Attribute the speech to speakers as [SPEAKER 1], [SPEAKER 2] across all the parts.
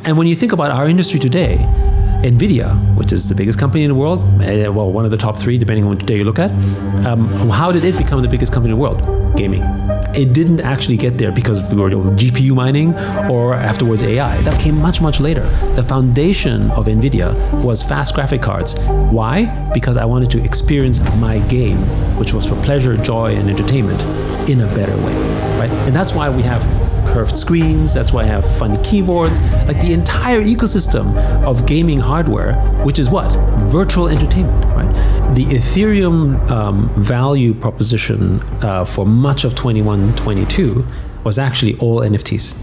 [SPEAKER 1] And when you think about our industry today, NVIDIA, which is the biggest company in the world, well, one of the top three, depending on what day you look at, how did it become the biggest company in the world? Gaming. It didn't actually get there because we were GPU mining or afterwards AI. That came much, much later. The foundation of NVIDIA was fast graphic cards. Why? Because I wanted to experience my game, which was for pleasure, joy, and entertainment in a better way, right? And that's why we have curved screens, that's why I have funny keyboards, like the entire ecosystem of gaming hardware, which is what? Virtual entertainment, right? The Ethereum value proposition for much of 21-22 was actually all NFTs.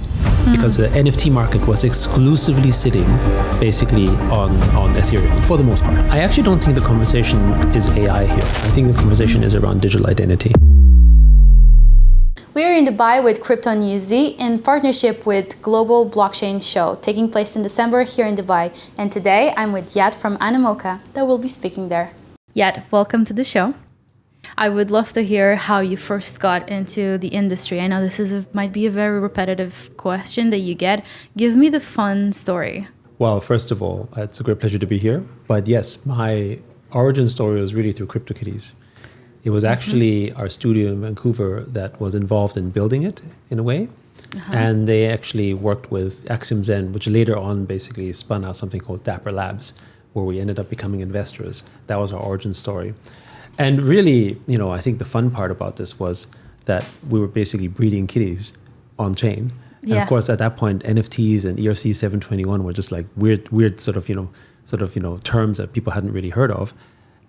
[SPEAKER 1] Because the NFT market was exclusively sitting basically on Ethereum for the most part. I actually don't think the conversation is AI here. I think the conversation is around digital identity.
[SPEAKER 2] We are in Dubai with Crypto Newsy in partnership with Global Blockchain Show, taking place in December here in Dubai. And today I'm with Yat from Animoca that will be speaking there. Yat, welcome to the show. I would love to hear how you first got into the industry. I know this might be a very repetitive question that you get. Give me the fun story.
[SPEAKER 1] Well, first of all, it's a great pleasure to be here. But yes, my origin story was really through CryptoKitties. It was actually our studio in Vancouver that was involved in building it in a way. And they actually worked with Axiom Zen, which later on basically spun out something called Dapper Labs, where we ended up becoming investors. That was our origin story. And really, I think the fun part about this was that we were basically breeding kitties on chain. And of course, at that point, NFTs and ERC 721 were just like weird sort of terms that people hadn't really heard of.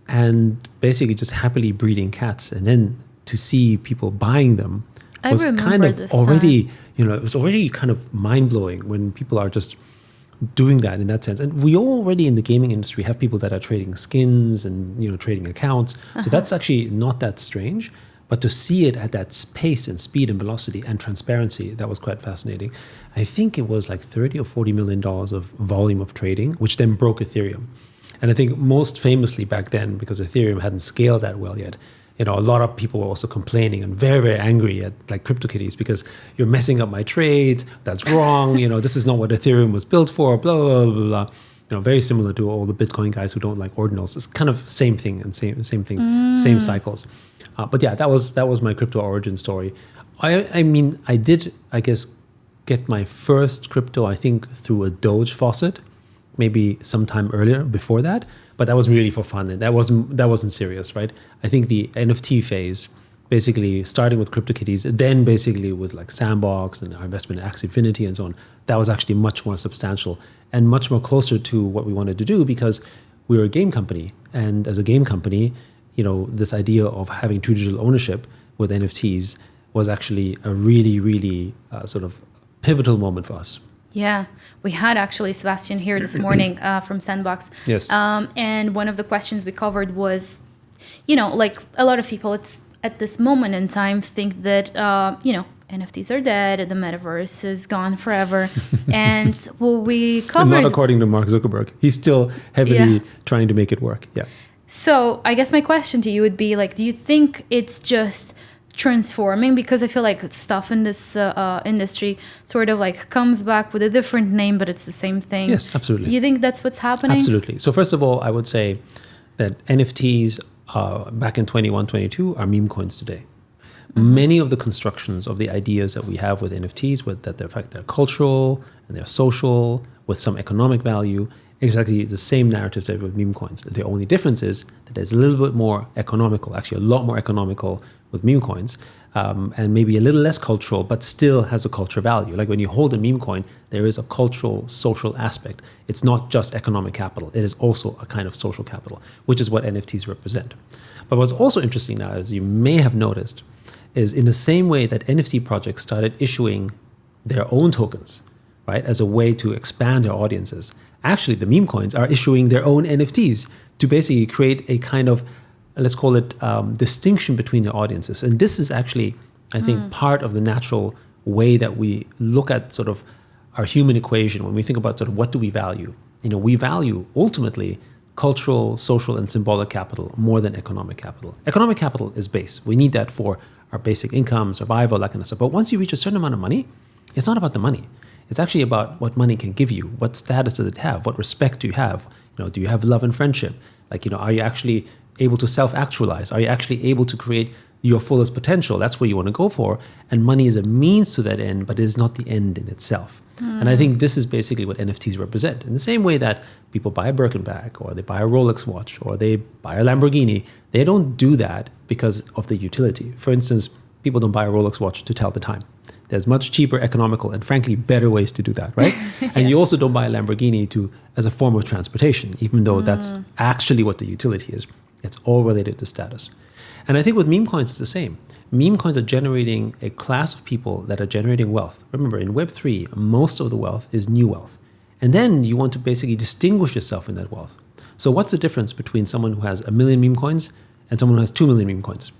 [SPEAKER 1] And basically just happily breeding cats, and then to see people buying them was kind of already, it was already kind of mind-blowing when people are just doing that in that sense. And we already in the gaming industry have people that are trading skins and trading accounts. So that's actually not that strange. But to see it at that pace and speed and velocity and transparency, that was quite fascinating. I think it was like $30 or $40 million of volume of trading, which then broke Ethereum. And I think most famously back then, because Ethereum hadn't scaled that well yet, a lot of people were also complaining and very, very angry at like CryptoKitties because you're messing up my trades. That's wrong. This is not what Ethereum was built for. Blah blah blah blah. Very similar to all the Bitcoin guys who don't like ordinals. It's kind of same thing and same thing, same cycles. But yeah, that was my crypto origin story. I mean, I did, I guess, get my first crypto, I think, through a Doge faucet. Maybe sometime earlier before that, but that was really for fun, and that wasn't serious, right? I think the NFT phase, basically starting with CryptoKitties, then basically with like Sandbox and our investment in Axie Infinity and so on, that was actually much more substantial and much more closer to what we wanted to do because we were a game company, and as a game company, this idea of having true digital ownership with NFTs was actually a really, really sort of pivotal moment for us.
[SPEAKER 2] Yeah, we had actually Sebastian here this morning from Sandbox.
[SPEAKER 1] Yes.
[SPEAKER 2] And one of the questions we covered was, like a lot of people at this moment in time think that, NFTs are dead, the metaverse is gone forever. And we covered...
[SPEAKER 1] Not according to Mark Zuckerberg. He's still heavily trying to make it work. Yeah.
[SPEAKER 2] So I guess my question to you would be like, do you think it's just transforming? Because I feel like stuff in this industry sort of like comes back with a different name, but it's the same thing.
[SPEAKER 1] Yes, absolutely.
[SPEAKER 2] You think that's what's happening?
[SPEAKER 1] Absolutely. So first of all, I would say that NFTs back in 21-22 are meme coins today. Many of the constructions of the ideas that we have with NFTs, they're cultural and they're social with some economic value, exactly the same narratives as with meme coins. The only difference is that it's a little bit more economical, actually a lot more economical with meme coins, and maybe a little less cultural, but still has a culture value. Like when you hold a meme coin, there is a cultural, social aspect. It's not just economic capital. It is also a kind of social capital, which is what NFTs represent. But what's also interesting now, as you may have noticed, is in the same way that NFT projects started issuing their own tokens, right, as a way to expand their audiences, actually the meme coins are issuing their own NFTs to basically create a kind of, let's call it, distinction between the audiences. And this is actually, I think, part of the natural way that we look at sort of our human equation when we think about sort of what do we value. We value ultimately cultural, social, and symbolic capital more than economic capital. Economic capital is base. We need that for our basic income, survival, that kind of stuff. But once you reach a certain amount of money, it's not about the money. It's actually about what money can give you. What status does it have? What respect do you have? Do you have love and friendship? Are you actually able to self-actualize? Are you actually able to create your fullest potential? That's what you want to go for. And money is a means to that end, but it is not the end in itself. And I think this is basically what NFTs represent. In the same way that people buy a Birkin bag, or they buy a Rolex watch, or they buy a Lamborghini, they don't do that because of the utility. For instance, people don't buy a Rolex watch to tell the time. There's much cheaper, economical, and frankly, better ways to do that, right? Yeah. And you also don't buy a Lamborghini as a form of transportation, even though that's actually what the utility is. It's all related to status. And I think with meme coins, it's the same. Meme coins are generating a class of people that are generating wealth. Remember, in Web3, most of the wealth is new wealth. And then you want to basically distinguish yourself in that wealth. So what's the difference between someone who has 1 million meme coins and someone who has 2 million meme coins?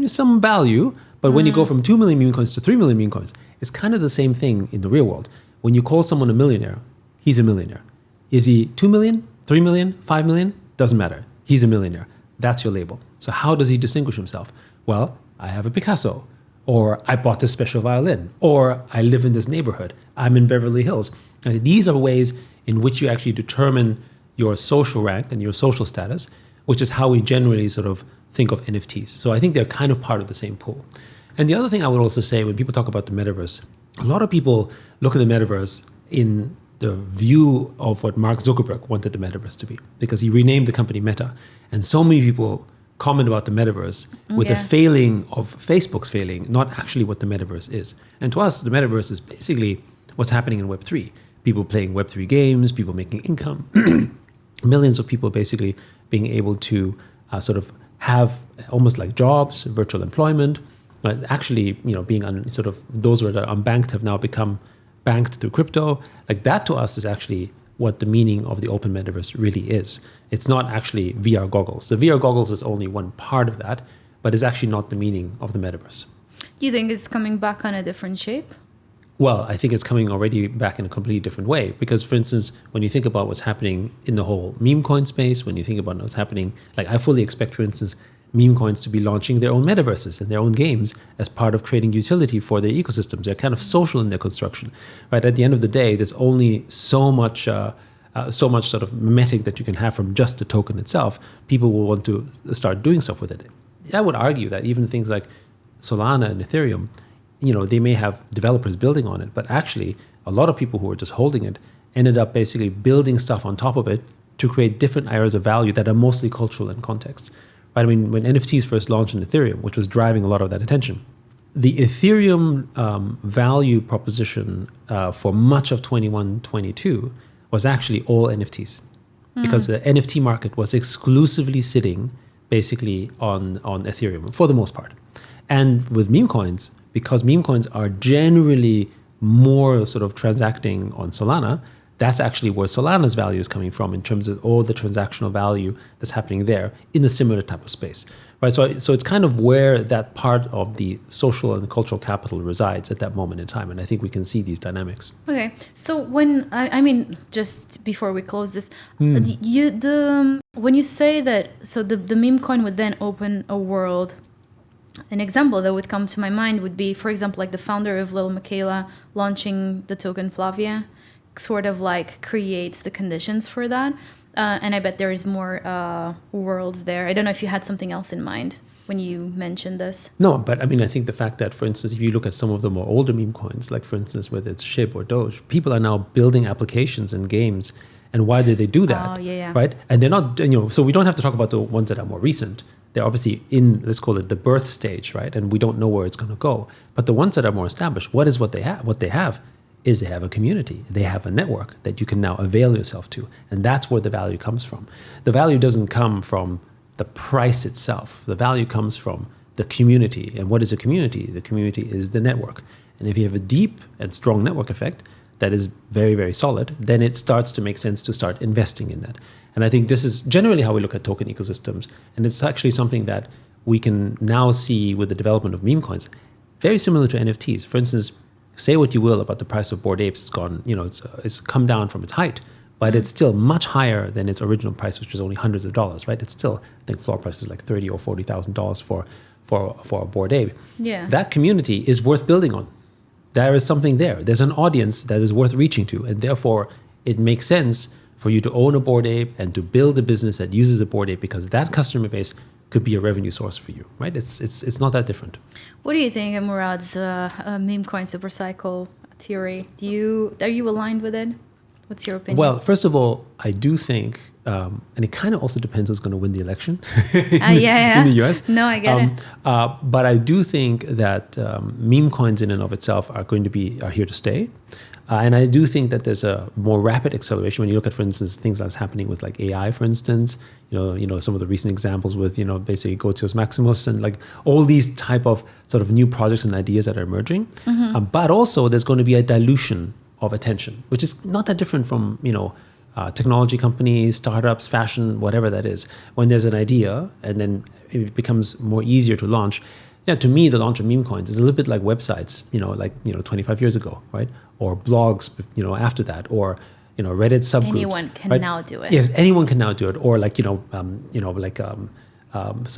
[SPEAKER 1] Some value, but when you go from 2 million meme coins to 3 million meme coins, it's kind of the same thing in the real world. When you call someone a millionaire, he's a millionaire. Is he 2 million, 3 million, 5 million? Doesn't matter. He's a millionaire. That's your label. So how does he distinguish himself? Well, I have a Picasso, or I bought this special violin, or I live in this neighborhood. I'm in Beverly Hills. And these are ways in which you actually determine your social rank and your social status, which is how we generally sort of think of NFTs. So I think they're kind of part of the same pool. And the other thing I would also say when people talk about the metaverse, a lot of people look at the metaverse in the view of what Mark Zuckerberg wanted the metaverse to be, because he renamed the company Meta. And so many people comment about the metaverse with the failing of Facebook's failing, not actually what the metaverse is. And to us, the metaverse is basically what's happening in Web3. People playing Web3 games, people making income, millions of people basically being able to sort of have almost like jobs, virtual employment. Actually, being sort of those who are unbanked have now become banked through crypto. Like that to us is actually what the meaning of the open metaverse really is. It's not actually VR goggles. The VR goggles is only one part of that, but it's actually not the meaning of the metaverse.
[SPEAKER 2] Do you think it's coming back on a different shape?
[SPEAKER 1] Well, I think it's coming already back in a completely different way. Because, for instance, when you think about what's happening in the whole meme coin space, when you think about what's happening, like I fully expect, for instance, meme coins to be launching their own metaverses and their own games as part of creating utility for their ecosystems. They're kind of social in their construction, right? At the end of the day, there's only so much sort of mimetic that you can have from just the token itself. People will want to start doing stuff with it. I would argue that even things like Solana and Ethereum, they may have developers building on it, but actually a lot of people who were just holding it ended up basically building stuff on top of it to create different areas of value that are mostly cultural in context. Right? I mean, when NFTs first launched in Ethereum, which was driving a lot of that attention, the Ethereum value proposition for much of 21-22 was actually all NFTs, because the NFT market was exclusively sitting basically on Ethereum for the most part. And with meme coins, because meme coins are generally more sort of transacting on Solana, that's actually where Solana's value is coming from in terms of all the transactional value that's happening there in a similar type of space, right? So it's kind of where that part of the social and cultural capital resides at that moment in time, and I think we can see these dynamics.
[SPEAKER 2] Okay, so when I mean, just before we close this, when you say that, so the meme coin would then open a world. An example that would come to my mind would be, for example, like the founder of Lil Miquela launching the token Flavia, sort of like creates the conditions for that. And I bet there is more worlds there. I don't know if you had something else in mind when you mentioned this.
[SPEAKER 1] No, but I mean, I think the fact that, for instance, if you look at some of the more older meme coins, like for instance, whether it's SHIB or Doge, people are now building applications and games. And why did they do that?
[SPEAKER 2] Oh, yeah.
[SPEAKER 1] Right? And they're not, so we don't have to talk about the ones that are more recent. They're obviously in, let's call it the birth stage, right? And we don't know where it's going to go. But the ones that are more established, what they have? What they have is they have a community. They have a network that you can now avail yourself to. And that's where the value comes from. The value doesn't come from the price itself. The value comes from the community. And what is a community? The community is the network. And if you have a deep and strong network effect that is very, very solid, then it starts to make sense to start investing in that. And I think this is generally how we look at token ecosystems. And it's actually something that we can now see with the development of meme coins, very similar to NFTs. For instance, say what you will about the price of Bored Apes. It's gone, it's come down from its height, but it's still much higher than its original price, which was only hundreds of dollars, right? It's still, I think floor price is like $30,000 or $40,000 for a Bored Ape.
[SPEAKER 2] Yeah.
[SPEAKER 1] That community is worth building on. there is something there. There's an audience that is worth reaching to, and therefore it makes sense for you to own a Bored Ape and to build a business that uses a Bored Ape, because that customer base could be a revenue source for you, right? It's not that different.
[SPEAKER 2] What do you think of Murad's meme coin supercycle theory? Are you aligned with it? What's your opinion?
[SPEAKER 1] Well, first of all, I do think, and it kind of also depends who's going to win the election
[SPEAKER 2] in
[SPEAKER 1] the US.
[SPEAKER 2] No, I get it.
[SPEAKER 1] But I do think that meme coins in and of itself are here to stay. And I do think that there's a more rapid acceleration when you look at, for instance, things that's happening with like AI, for instance. You know some of the recent examples with basically Gotios Maximus and like all these type of sort of new projects and ideas that are emerging. But also there's going to be a dilution of attention, which is not that different from technology companies, startups, fashion, whatever that is. When there's an idea and then it becomes more easier to launch. Yeah, to me, the launch of meme coins is a little bit like websites, 25 years ago, right? Or blogs, after that, or Reddit subgroups.
[SPEAKER 2] Anyone can
[SPEAKER 1] right?
[SPEAKER 2] now do it.
[SPEAKER 1] Yes, anyone can now do it, or like sort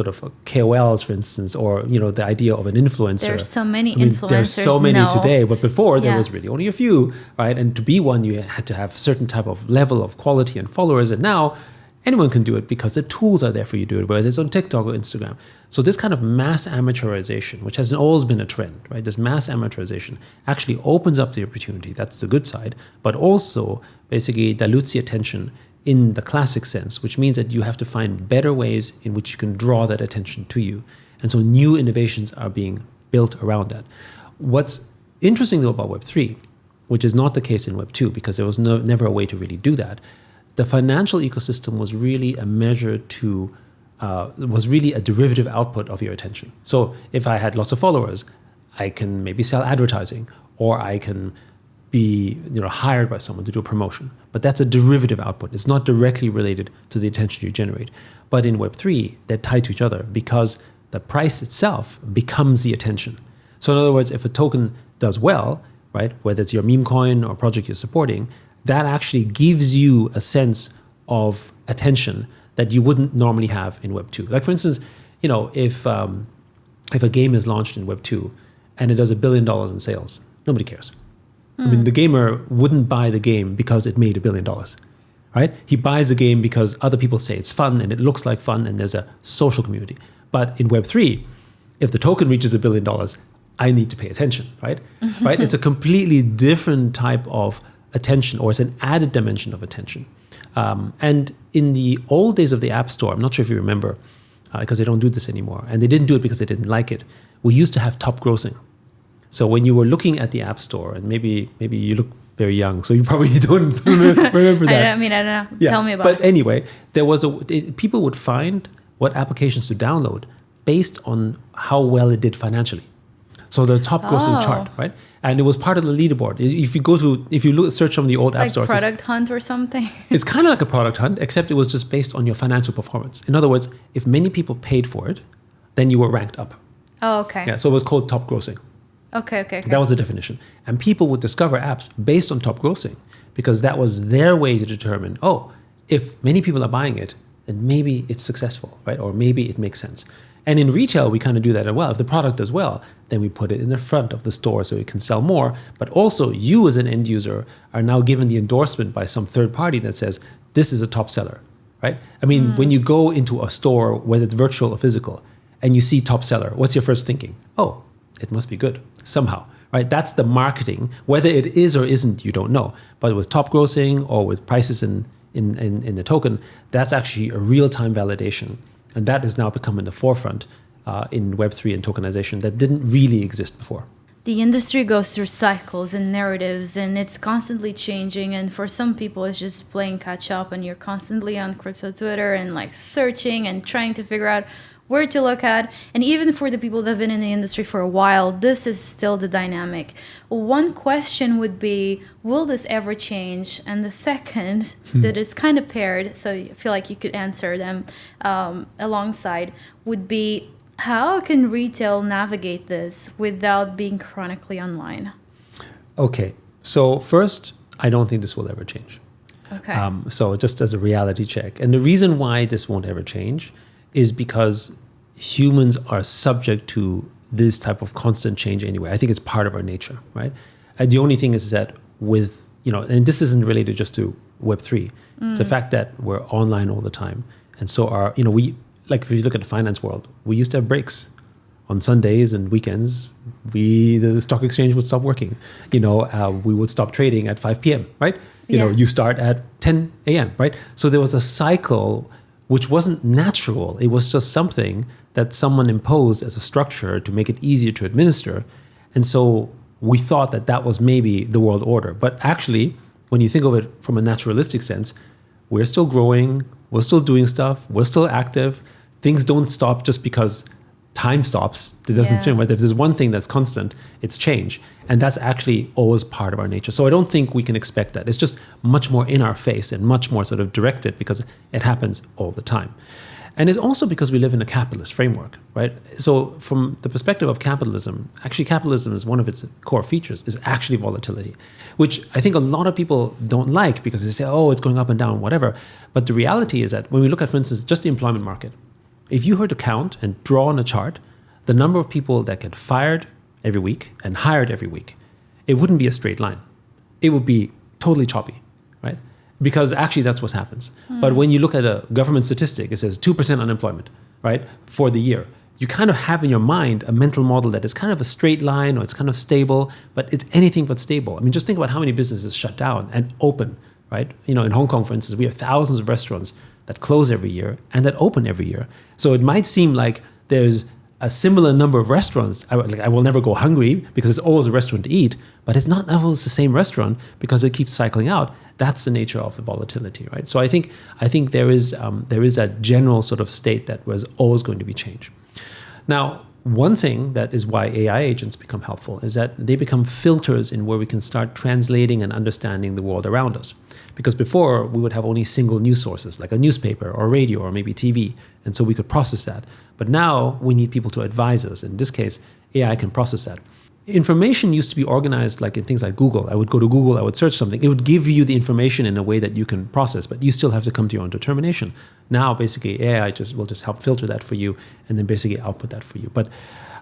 [SPEAKER 1] of KOLs, for instance, or the idea of an influencer.
[SPEAKER 2] There's so many influencers.
[SPEAKER 1] There's so many
[SPEAKER 2] now.
[SPEAKER 1] today, but before there was really only a few, right? And to be one, you had to have certain type of level of quality and followers, and now anyone can do it because the tools are there for you to do it, whether it's on TikTok or Instagram. So this kind of mass amateurization, which has always been a trend, right? This mass amateurization actually opens up the opportunity. That's the good side, but also basically dilutes the attention in the classic sense, which means that you have to find better ways in which you can draw that attention to you. And so new innovations are being built around that. What's interesting though about Web3, which is not the case in Web2, because there was never a way to really do that, the financial ecosystem was really a measure to, was really a derivative output of your attention. So if I had lots of followers, I can maybe sell advertising, or I can be hired by someone to do a promotion. But that's a derivative output. It's not directly related to the attention you generate. But in Web3, they're tied to each other because the price itself becomes the attention. So in other words, if a token does well, right, whether it's your meme coin or project you're supporting, that actually gives you a sense of attention that you wouldn't normally have in Web2. Like for instance, if a game is launched in Web2 and it does $1 billion in sales, nobody cares. I mean, the gamer wouldn't buy the game because it made $1 billion, right? He buys the game because other people say it's fun and it looks like fun and there's a social community. But in Web3, if the token reaches $1 billion, I need to pay attention, right? Right? It's a completely different type of attention, or it's an added dimension of attention. And in the old days of the App Store, I'm not sure if you remember, because they don't do this anymore, and they didn't do it because they didn't like it. We used to have top grossing. So when you were looking at the App Store, and maybe you look very young, so you probably don't remember that.
[SPEAKER 2] I don't know. Yeah. Tell me about it.
[SPEAKER 1] But anyway, people would find what applications to download based on how well it did financially. So the top grossing chart, right? And it was part of the leaderboard. If you search some of the old app stores,
[SPEAKER 2] product hunt or something.
[SPEAKER 1] It's kind of like a product hunt, except it was just based on your financial performance. In other words, if many people paid for it, then you were ranked up.
[SPEAKER 2] Oh, okay.
[SPEAKER 1] Yeah, so it was called top grossing.
[SPEAKER 2] Okay.
[SPEAKER 1] That was the definition. And people would discover apps based on top grossing because that was their way to determine, if many people are buying it, then maybe it's successful, right? Or maybe it makes sense. And in retail, we kind of do that as well. If the product does well, then we put it in the front of the store so it can sell more. But also, you as an end user are now given the endorsement by some third party that says, this is a top seller, right? I mean, when you go into a store, whether it's virtual or physical, and you see top seller, what's your first thinking? Oh, it must be good somehow, right? That's the marketing. Whether it is or isn't, you don't know. But with top grossing or with prices in the token, that's actually a real-time validation. And that has now become in the forefront in Web3 and tokenization that didn't really exist before.
[SPEAKER 2] The industry goes through cycles and narratives, and it's constantly changing. And for some people, it's just playing catch up, and you're constantly on crypto Twitter and like searching and trying to figure out where to look at. And even for the people that have been in the industry for a while, this is still the dynamic. One question would be, will this ever change? And the second that is kind of paired, so I feel like you could answer them alongside, would be, how can retail navigate this without being chronically online?
[SPEAKER 1] Okay, so first, I don't think this will ever change.
[SPEAKER 2] Okay.
[SPEAKER 1] So just as a reality check. And the reason why this won't ever change is because humans are subject to this type of constant change anyway. I think it's part of our nature, right? The only thing is that with, and this isn't related just to Web3. It's the fact that we're online all the time. And so if you look at the finance world, we used to have breaks. On Sundays and weekends, the stock exchange would stop working. We would stop trading at 5 p.m., right? You start at 10 a.m., right? So there was a cycle which wasn't natural. It was just something that someone imposed as a structure to make it easier to administer. And so we thought that was maybe the world order. But actually, when you think of it from a naturalistic sense, we're still growing, we're still doing stuff, we're still active. Things don't stop just because time stops. It doesn't change. But if there's one thing that's constant, it's change. And that's actually always part of our nature. So I don't think we can expect that. It's just much more in our face and much more sort of directed because it happens all the time. And it's also because we live in a capitalist framework, right? So from the perspective of capitalism, actually capitalism is one of its core features is actually volatility, which I think a lot of people don't like because they say, oh, it's going up and down, whatever. But the reality is that when we look at, for instance, just the employment market, if you were to count and draw on a chart the number of people that get fired every week and hired every week, it wouldn't be a straight line. It would be totally choppy, right? Because actually that's what happens. But when you look at a government statistic, it says 2% unemployment, right, for the year. You kind of have in your mind a mental model that is kind of a straight line or it's kind of stable, but it's anything but stable. I mean, just think about how many businesses shut down and open, right? In Hong Kong, for instance, we have thousands of restaurants that close every year and that open every year. So it might seem like there's a similar number of restaurants. I will never go hungry because there's always a restaurant to eat, but it's not always the same restaurant because it keeps cycling out. That's the nature of the volatility, right? So I think there is a general sort of state that was always going to be change. Now, one thing that is why AI agents become helpful is that they become filters in where we can start translating and understanding the world around us. Because before, we would have only single news sources, like a newspaper or radio or maybe TV, and so we could process that. But now we need people to advise us. In this case, AI can process that. Information used to be organized like in things like Google. I would go to Google, I would search something. It would give you the information in a way that you can process, but you still have to come to your own determination. Now, basically, AI will just help filter that for you and then basically output that for you. But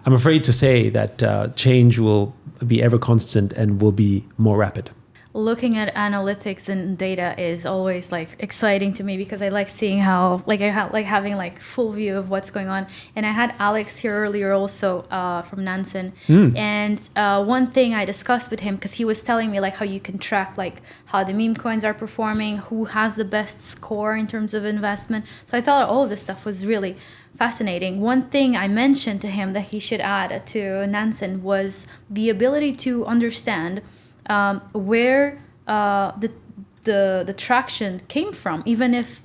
[SPEAKER 1] I'm afraid to say that change will be ever constant and will be more rapid.
[SPEAKER 2] Looking at analytics and data is always like exciting to me because I like seeing how having like full view of what's going on. And I had Alex here earlier also from Nansen. And one thing I discussed with him, because he was telling me like how you can track like how the meme coins are performing, who has the best score in terms of investment. So I thought all of this stuff was really fascinating. One thing I mentioned to him that he should add to Nansen was the ability to understand where the traction came from, even if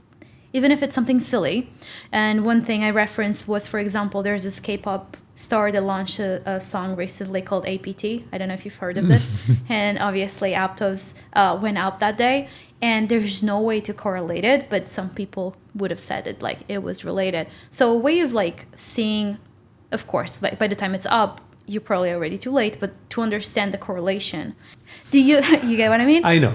[SPEAKER 2] it's something silly. And one thing I referenced was, for example, there's this K-pop star that launched a song recently called APT. I don't know if you've heard of this. And obviously Aptos went out that day, and there's no way to correlate it, but some people would have said it like it was related. So a way of like seeing, of course, by the time it's up, you're probably already too late, but to understand the correlation. Do you get what I mean?
[SPEAKER 1] I know.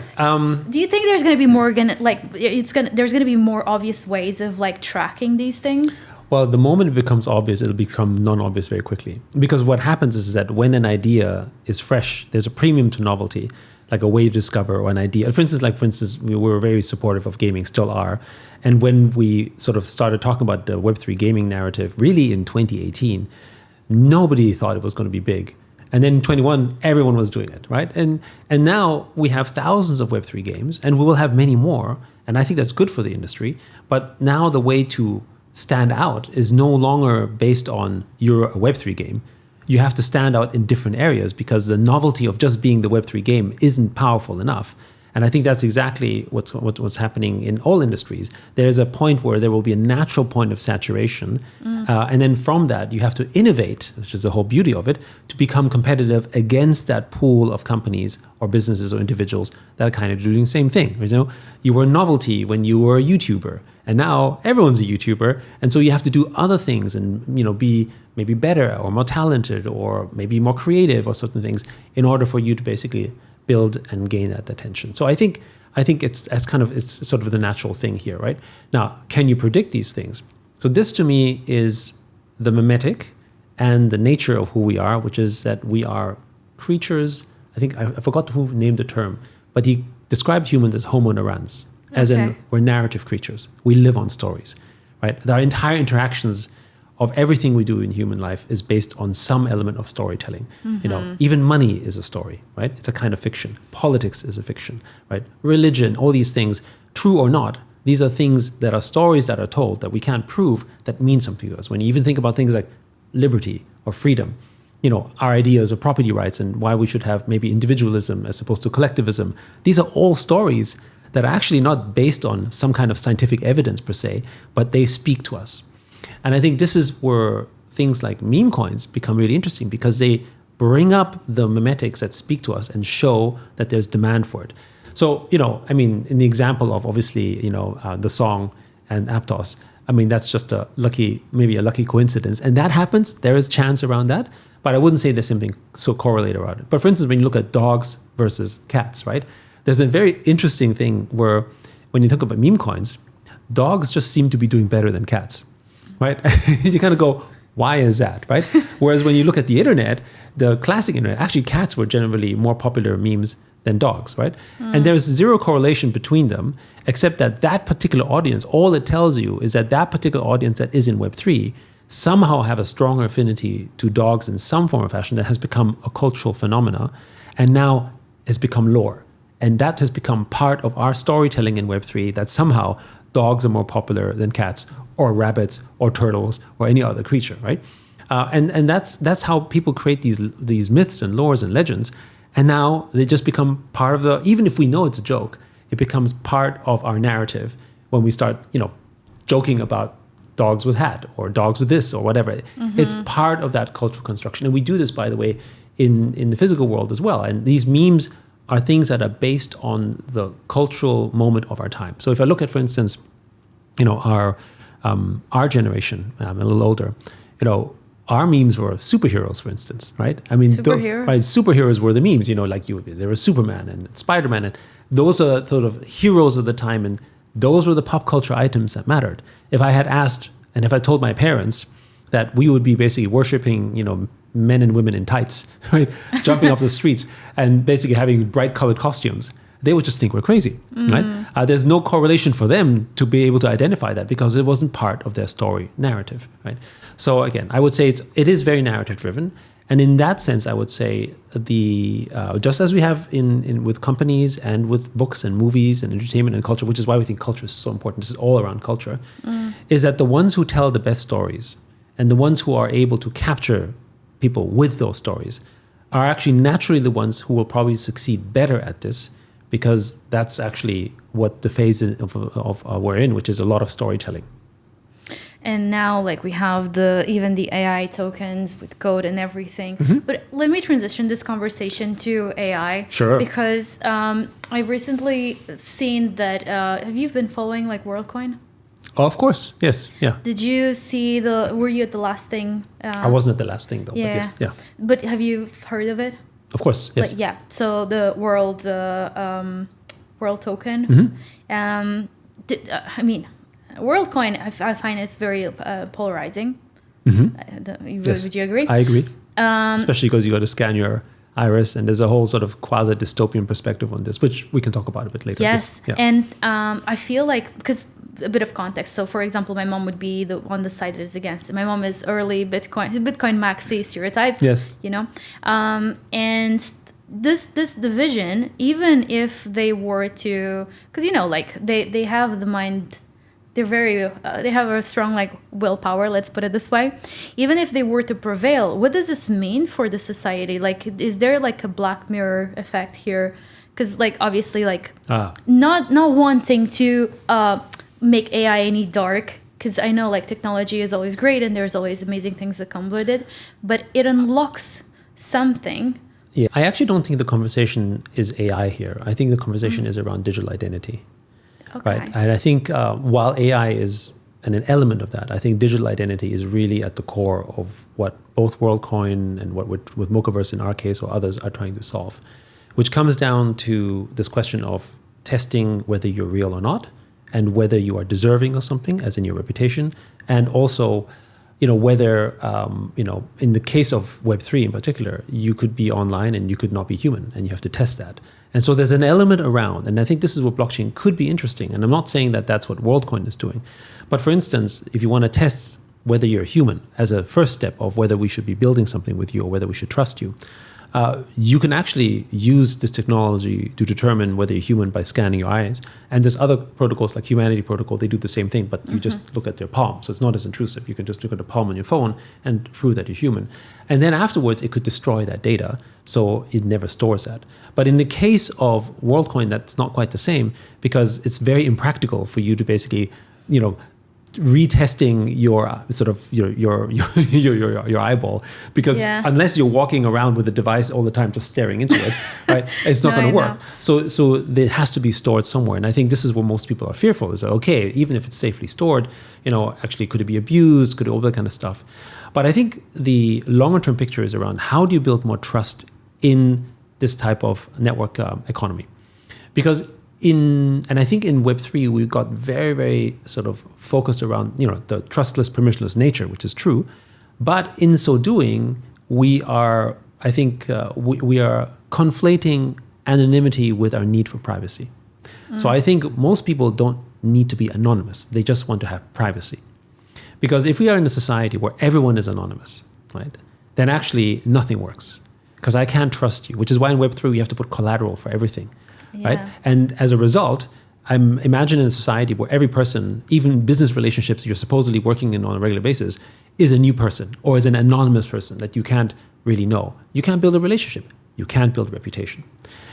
[SPEAKER 2] Do you think there's going to be more there's going to be more obvious ways of like tracking these things?
[SPEAKER 1] Well, the moment it becomes obvious, it'll become non-obvious very quickly. Because what happens is that when an idea is fresh, there's a premium to novelty, like a way to discover or an idea. For instance, we were very supportive of gaming, still are. And when we sort of started talking about the Web3 gaming narrative, really in 2018, nobody thought it was going to be big. And then in 21, everyone was doing it, right? And now we have thousands of Web3 games, and we will have many more. And I think that's good for the industry. But now the way to stand out is no longer based on you're a Web3 game. You have to stand out in different areas because the novelty of just being the Web3 game isn't powerful enough. And I think that's exactly what's happening in all industries. There's a point where there will be a natural point of saturation. And then from that, you have to innovate, which is the whole beauty of it, to become competitive against that pool of companies or businesses or individuals that are kind of doing the same thing. You were a novelty when you were a YouTuber. And now everyone's a YouTuber. And so you have to do other things and be maybe better or more talented or maybe more creative or certain things in order for you to basically build and gain that attention. So I think it's sort of the natural thing here, right? Now, can you predict these things? So this to me is the mimetic and the nature of who we are, which is that we are creatures. I think I forgot who named the term, but he described humans as homo narrans, as in we're narrative creatures. We live on stories, right? Our entire interactions of everything we do in human life is based on some element of storytelling. You know, even money is a story, right? It's a kind of fiction. Politics is a fiction, right? Religion, all these things, true or not, these are things that are stories that are told that we can't prove that mean something to us. When you even think about things like liberty or freedom, you know, our ideas of property rights and why we should have maybe individualism as opposed to collectivism, these are all stories that are actually not based on some kind of scientific evidence per se, but they speak to us. And I think this is where things like meme coins become really interesting, because they bring up the memetics that speak to us and show that there's demand for it. So, you know, I mean, in the example of obviously, you know, the song and Aptos, I mean, that's just maybe a lucky coincidence. And that happens, there is chance around that, but I wouldn't say there's something so correlated around it. But for instance, when you look at dogs versus cats, right? There's a very interesting thing where when you talk about meme coins, dogs just seem to be doing better than cats, right? You kind of go, why is that, right? Whereas when you look at the internet, the classic internet, actually cats were generally more popular memes than dogs, right? And there's zero correlation between them, except that that particular audience, all it tells you is that that particular audience that is in Web3 somehow have a stronger affinity to dogs in some form or fashion that has become a cultural phenomena and now has become lore. And that has become part of our storytelling in Web3, that somehow dogs are more popular than cats or rabbits or turtles or any other creature, right? And that's how people create these myths and lores and legends. And now they just become part of even if we know it's a joke, it becomes part of our narrative when we start, you know, joking about dogs with hat or dogs with this or whatever. It's part of that cultural construction. And we do this, by the way, in the physical world as well. And these memes are things that are based on the cultural moment of our time. So if I look at, for instance, you know, our generation, I'm a little older, you know, our memes were superheroes, for instance, right? I mean, superheroes were the memes, you know, like there was Superman and Spider-Man, and those are sort of heroes of the time, and those were the pop culture items that mattered. If I had asked, and if I told my parents that we would be basically worshiping, you know, men and women in tights, right, jumping off the streets and basically having bright colored costumes, they would just think we're crazy, right? There's no correlation for them to be able to identify that because it wasn't part of their story narrative, right? So again, I would say it is very narrative driven, and in that sense, I would say just as we have in with companies and with books and movies and entertainment and culture, which is why we think culture is so important. This is all around culture, is that the ones who tell the best stories and the ones who are able to capture people with those stories are actually naturally the ones who will probably succeed better at this, because that's actually what the phase of we're in, which is a lot of storytelling.
[SPEAKER 2] And now, like, we have even the AI tokens with code and everything. But let me transition this conversation to AI.
[SPEAKER 1] Sure.
[SPEAKER 2] Because I've recently seen that. Have you been following like WorldCoin?
[SPEAKER 1] Oh, of course. Yes. Yeah.
[SPEAKER 2] Did you see were you at the last thing?
[SPEAKER 1] I wasn't at the last thing though.
[SPEAKER 2] Yeah.
[SPEAKER 1] But yes. Yeah.
[SPEAKER 2] But have you heard of it?
[SPEAKER 1] Of course. Yes.
[SPEAKER 2] Like, yeah. So the world token. I mean, WorldCoin, I find it's very polarizing. Would you agree?
[SPEAKER 1] I agree. Especially because you got to scan your iris, and there's a whole sort of quasi-dystopian perspective on this, which we can talk about a bit later.
[SPEAKER 2] Yes,
[SPEAKER 1] yeah.
[SPEAKER 2] And I feel like, because a bit of context. So, for example, my mom would be on the side that is against it. My mom is early Bitcoin maxi stereotype.
[SPEAKER 1] Yes.
[SPEAKER 2] You know, and this division, even if they were to, because you know, like they have the mind. They have a strong like willpower, let's put it this way. Even if they were to prevail, what does this mean for the society? Like, is there like a Black Mirror effect here? Because like obviously like not wanting to make AI any dark, because I know like technology is always great and there's always amazing things that come with it, but it unlocks something.
[SPEAKER 1] Yeah, I actually don't think the conversation is AI here. I think the conversation is around digital identity.
[SPEAKER 2] Okay.
[SPEAKER 1] Right. And I think while AI is an element of that, I think digital identity is really at the core of what both WorldCoin and what with Mochaverse in our case or others are trying to solve, which comes down to this question of testing whether you're real or not, and whether you are deserving of something, as in your reputation, and also whether, in the case of Web3 in particular, you could be online and you could not be human, and you have to test that. And so there's an element around, and I think this is what blockchain could be interesting. And I'm not saying that that's what WorldCoin is doing. But for instance, if you want to test whether you're human as a first step of whether we should be building something with you or whether we should trust you, you can actually use this technology to determine whether you're human by scanning your eyes. And there's other protocols like Humanity Protocol, they do the same thing, but you just look at their palm. So it's not as intrusive. You can just look at the palm on your phone and prove that you're human. And then afterwards, it could destroy that data. So it never stores that. But in the case of WorldCoin, that's not quite the same, because it's very impractical for you to basically, retesting your sort of your eyeball, because unless you're walking around with the device all the time just staring into it, right, it's not going to work. So it has to be stored somewhere, and I think this is what most people are fearful, is that, okay, even if it's safely stored, actually could it be abused, could all that kind of stuff. But I think the longer term picture is around how do you build more trust in this type of network economy, because and I think in Web3, we got very, very sort of focused around, the trustless, permissionless nature, which is true. But in so doing, we are, I think, we are conflating anonymity with our need for privacy. So I think most people don't need to be anonymous. They just want to have privacy. Because if we are in a society where everyone is anonymous, right, then actually nothing works. Because I can't trust you, which is why in Web3, we have to put collateral for everything. Right? And as a result, I'm imagining a society where every person, even business relationships you're supposedly working in on a regular basis, is a new person or is an anonymous person that you can't really know. You can't build a relationship. You can't build a reputation.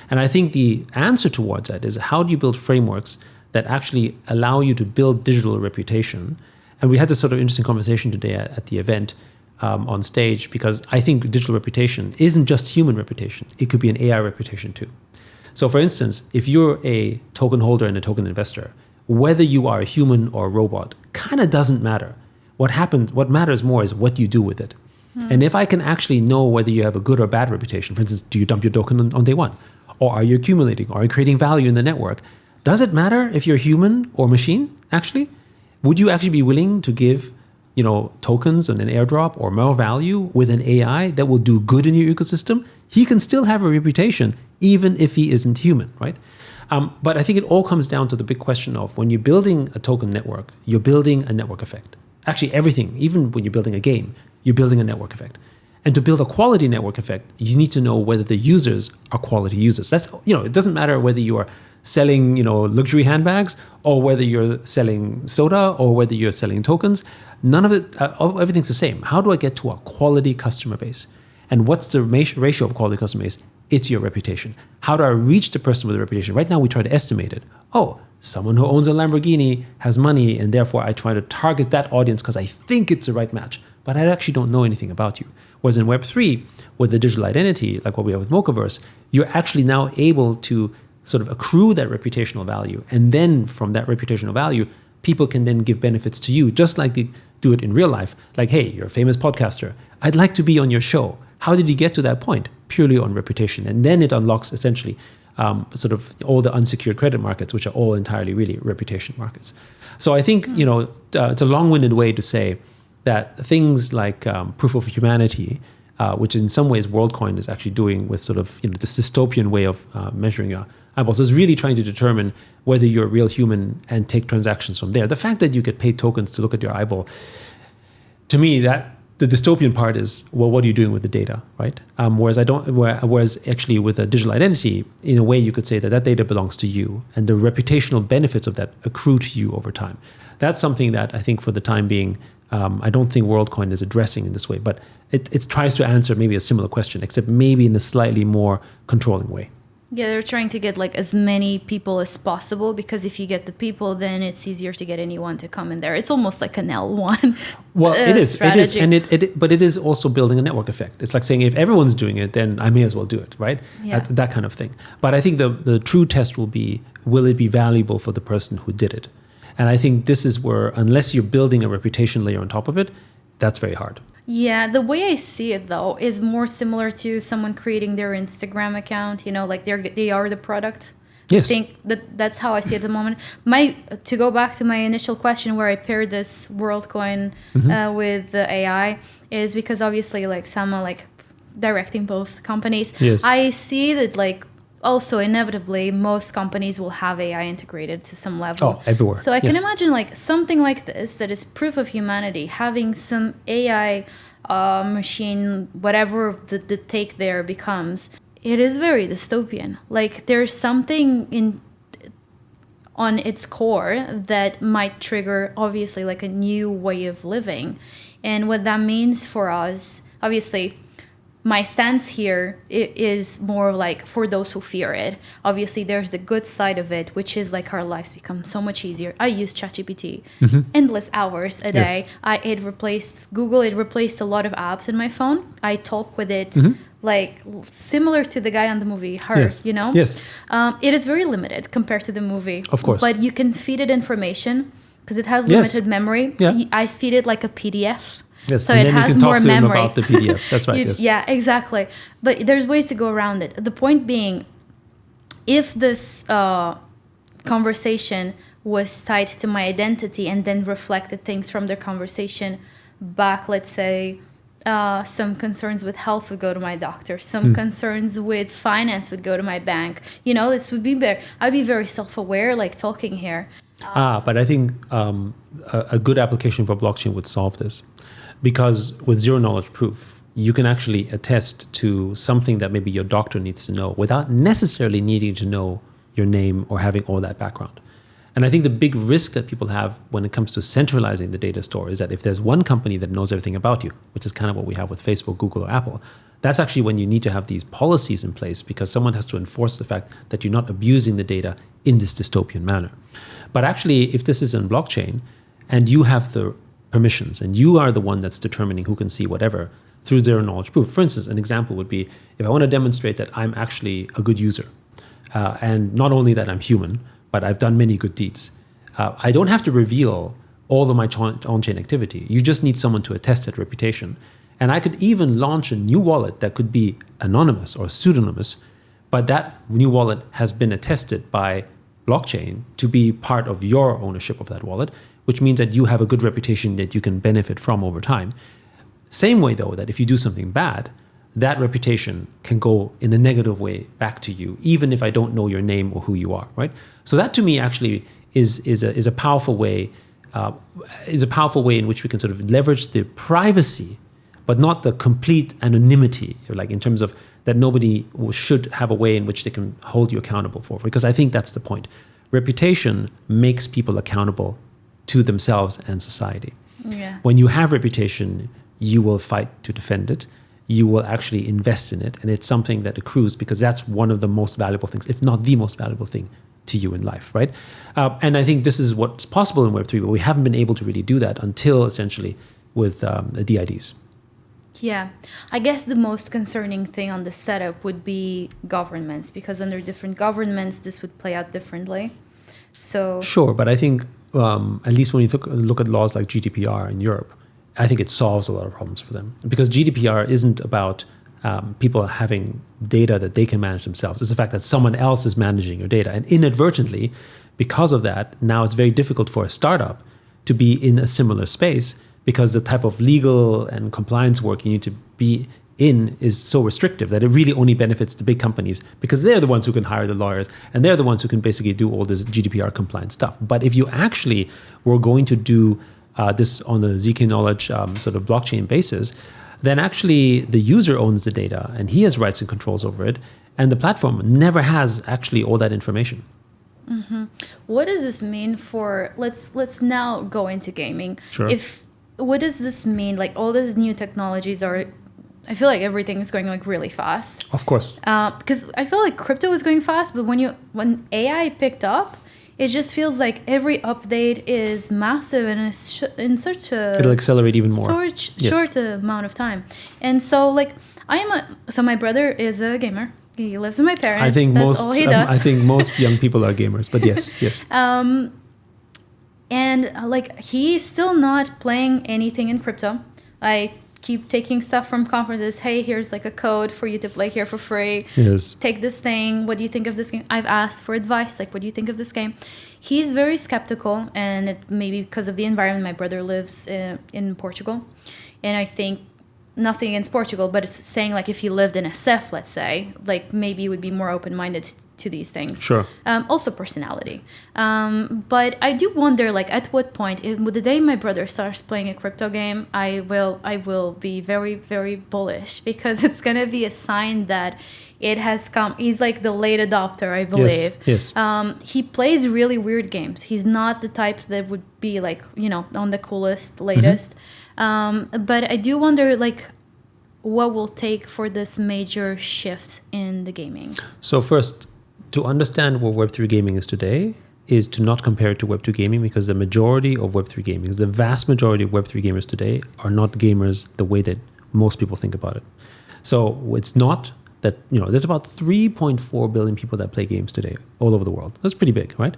[SPEAKER 1] And I think the answer towards that is, how do you build frameworks that actually allow you to build digital reputation? And we had this sort of interesting conversation today at the event on stage, because I think digital reputation isn't just human reputation. It could be an AI reputation too. So for instance, if you're a token holder and a token investor, whether you are a human or a robot kind of doesn't matter. What matters more is what you do with it. And if I can actually know whether you have a good or bad reputation, for instance, do you dump your token on day one? Or are you accumulating? Or are you creating value in the network? Does it matter if you're human or machine, actually? Would you actually be willing to give tokens and an airdrop or more value with an AI that will do good in your ecosystem? He can still have a reputation even if he isn't human, right? But I think it all comes down to the big question of, when you're building a token network, you're building a network effect. Actually, everything, even when you're building a game, you're building a network effect. And to build a quality network effect, you need to know whether the users are quality users. That's, it doesn't matter whether you are selling, luxury handbags, or whether you're selling soda, or whether you're selling tokens. None of it, everything's the same. How do I get to a quality customer base? And what's the ratio of quality customer base? It's your reputation. How do I reach the person with a reputation? Right now, we try to estimate it. Oh, someone who owns a Lamborghini has money, and therefore I try to target that audience because I think it's the right match. But I actually don't know anything about you. Whereas in Web3, with the digital identity, like what we have with Mochaverse, you're actually now able to sort of accrue that reputational value. And then from that reputational value, people can then give benefits to you, just like they do it in real life. Like, hey, you're a famous podcaster. I'd like to be on your show. How did you get to that point? Purely on reputation. And then it unlocks essentially sort of all the unsecured credit markets, which are all entirely really reputation markets. So I think, it's a long-winded way to say that things like proof of humanity, which in some ways WorldCoin is actually doing with sort of this dystopian way of measuring your eyeballs, is really trying to determine whether you're a real human and take transactions from there. The fact that you get paid tokens to look at your eyeball, to me, that the dystopian part is, well, what are you doing with the data, right? Whereas actually with a digital identity, in a way you could say that data belongs to you, and the reputational benefits of that accrue to you over time. That's something that I think for the time being, I don't think WorldCoin is addressing in this way, but it tries to answer maybe a similar question, except maybe in a slightly more controlling way.
[SPEAKER 2] Yeah, they're trying to get like as many people as possible, because if you get the people, then it's easier to get anyone to come in there. It's almost like an L1.
[SPEAKER 1] Well, it is, and but it is also building a network effect. It's like saying, if everyone's doing it, then I may as well do it, right?
[SPEAKER 2] Yeah.
[SPEAKER 1] That kind of thing. But I think the true test will be, will it be valuable for the person who did it? And I think this is where, unless you're building a reputation layer on top of it, that's very hard.
[SPEAKER 2] Yeah, the way I see it though is more similar to someone creating their Instagram account, like they are the product.
[SPEAKER 1] Yes.
[SPEAKER 2] I think that's how I see it at the moment. To go back to my initial question where I paired this WorldCoin with the AI is because obviously like Sama like directing both companies.
[SPEAKER 1] Yes.
[SPEAKER 2] I see that like also inevitably most companies will have AI integrated to some level.
[SPEAKER 1] Oh, everywhere.
[SPEAKER 2] So I can imagine like something like this that is proof of humanity, having some AI machine, whatever the take there becomes. It is very dystopian. Like there's something on its core that might trigger obviously like a new way of living. And what that means for us, obviously my stance here is more like for those who fear it. Obviously there's the good side of it, which is like our lives become so much easier. I use ChatGPT endless hours a day. It replaced Google, it replaced a lot of apps in my phone. I talk with it like similar to the guy on the movie Her, you know?
[SPEAKER 1] Yes.
[SPEAKER 2] It is very limited compared to the movie.
[SPEAKER 1] Of course.
[SPEAKER 2] But you can feed it information because it has limited memory.
[SPEAKER 1] Yeah.
[SPEAKER 2] I feed it like a PDF.
[SPEAKER 1] Yes,
[SPEAKER 2] So
[SPEAKER 1] and
[SPEAKER 2] it
[SPEAKER 1] then
[SPEAKER 2] has
[SPEAKER 1] you can talk
[SPEAKER 2] more
[SPEAKER 1] to
[SPEAKER 2] memory.
[SPEAKER 1] them about the PDF. That's right. Yes.
[SPEAKER 2] Yeah, exactly. But there's ways to go around it. The point being, if this conversation was tied to my identity and then reflected things from their conversation back, let's say, some concerns with health would go to my doctor, some concerns with finance would go to my bank. You know, this would be I'd be very self-aware, like talking here.
[SPEAKER 1] But I think a good application for blockchain would solve this. Because with zero knowledge proof, you can actually attest to something that maybe your doctor needs to know without necessarily needing to know your name or having all that background. And I think the big risk that people have when it comes to centralizing the data store is that if there's one company that knows everything about you, which is kind of what we have with Facebook, Google, or Apple, that's actually when you need to have these policies in place because someone has to enforce the fact that you're not abusing the data in this dystopian manner. But actually, if this is in blockchain and you have the permissions and you are the one that's determining who can see whatever through zero knowledge proof. For instance, an example would be if I want to demonstrate that I'm actually a good user and not only that I'm human, but I've done many good deeds. I don't have to reveal all of my on-chain activity. You just need someone to attest that reputation. And I could even launch a new wallet that could be anonymous or pseudonymous, but that new wallet has been attested by blockchain to be part of your ownership of that wallet, which means that you have a good reputation that you can benefit from over time. Same way, though, that if you do something bad, that reputation can go in a negative way back to you, even if I don't know your name or who you are, right? So that to me actually is a powerful way, in which we can sort of leverage the privacy, but not the complete anonymity, like in terms of that nobody should have a way in which they can hold you accountable for, because I think that's the point. Reputation makes people accountable to themselves and society.
[SPEAKER 2] Yeah.
[SPEAKER 1] When you have reputation, you will fight to defend it. You will actually invest in it. And it's something that accrues because that's one of the most valuable things, if not the most valuable thing to you in life, right? And I think this is what's possible in Web3, but we haven't been able to really do that until essentially with the DIDs.
[SPEAKER 2] Yeah, I guess the most concerning thing on the setup would be governments, because under different governments, this would play out differently. So
[SPEAKER 1] sure, but I think at least when you look at laws like GDPR in Europe, I think it solves a lot of problems for them, because GDPR isn't about people having data that they can manage themselves. It's the fact that someone else is managing your data, and inadvertently, because of that, now it's very difficult for a startup to be in a similar space, because the type of legal and compliance work you need to be in is so restrictive that it really only benefits the big companies, because they're the ones who can hire the lawyers and they're the ones who can basically do all this GDPR compliant stuff. But if you actually were going to do this on a ZK knowledge sort of blockchain basis, then actually the user owns the data and he has rights and controls over it, and the platform never has actually all that information.
[SPEAKER 2] Mm-hmm. What does this mean for, let's now go into gaming.
[SPEAKER 1] Sure.
[SPEAKER 2] What does this mean? Like all these new technologies are, I feel like everything is going like really fast.
[SPEAKER 1] Of course.
[SPEAKER 2] Because I feel like crypto was going fast, but when AI picked up, it just feels like every update is massive and it's in such a...
[SPEAKER 1] It'll accelerate even more.
[SPEAKER 2] Short amount of time. And so like so my brother is a gamer. He lives with my parents.
[SPEAKER 1] I think
[SPEAKER 2] That's all he does.
[SPEAKER 1] I think most young people are gamers, but yes.
[SPEAKER 2] And like he's still not playing anything in crypto. I keep taking stuff from conferences. Hey, here's like a code for you to play here for free.
[SPEAKER 1] Yes.
[SPEAKER 2] Take this thing. What do you think of this game? I've asked for advice. Like, what do you think of this game? He's very skeptical, and it maybe because of the environment. My brother lives in Portugal, and I think nothing against Portugal, but it's saying like if you lived in SF, let's say, like maybe you would be more open-minded to these things.
[SPEAKER 1] Sure.
[SPEAKER 2] Also personality. But I do wonder, like, at what point, the day my brother starts playing a crypto game, I will be very, very bullish, because it's gonna be a sign that it has come. He's like the late adopter, I believe.
[SPEAKER 1] Yes.
[SPEAKER 2] He plays really weird games. He's not the type that would be like, on the coolest, latest. But I do wonder, like, what will take for this major shift in the gaming.
[SPEAKER 1] So first, to understand what Web3 gaming is today is to not compare it to Web2 gaming, because the majority of Web3 gaming, the vast majority of Web3 gamers today are not gamers the way that most people think about it. So it's not that, there's about 3.4 billion people that play games today all over the world. That's pretty big, right?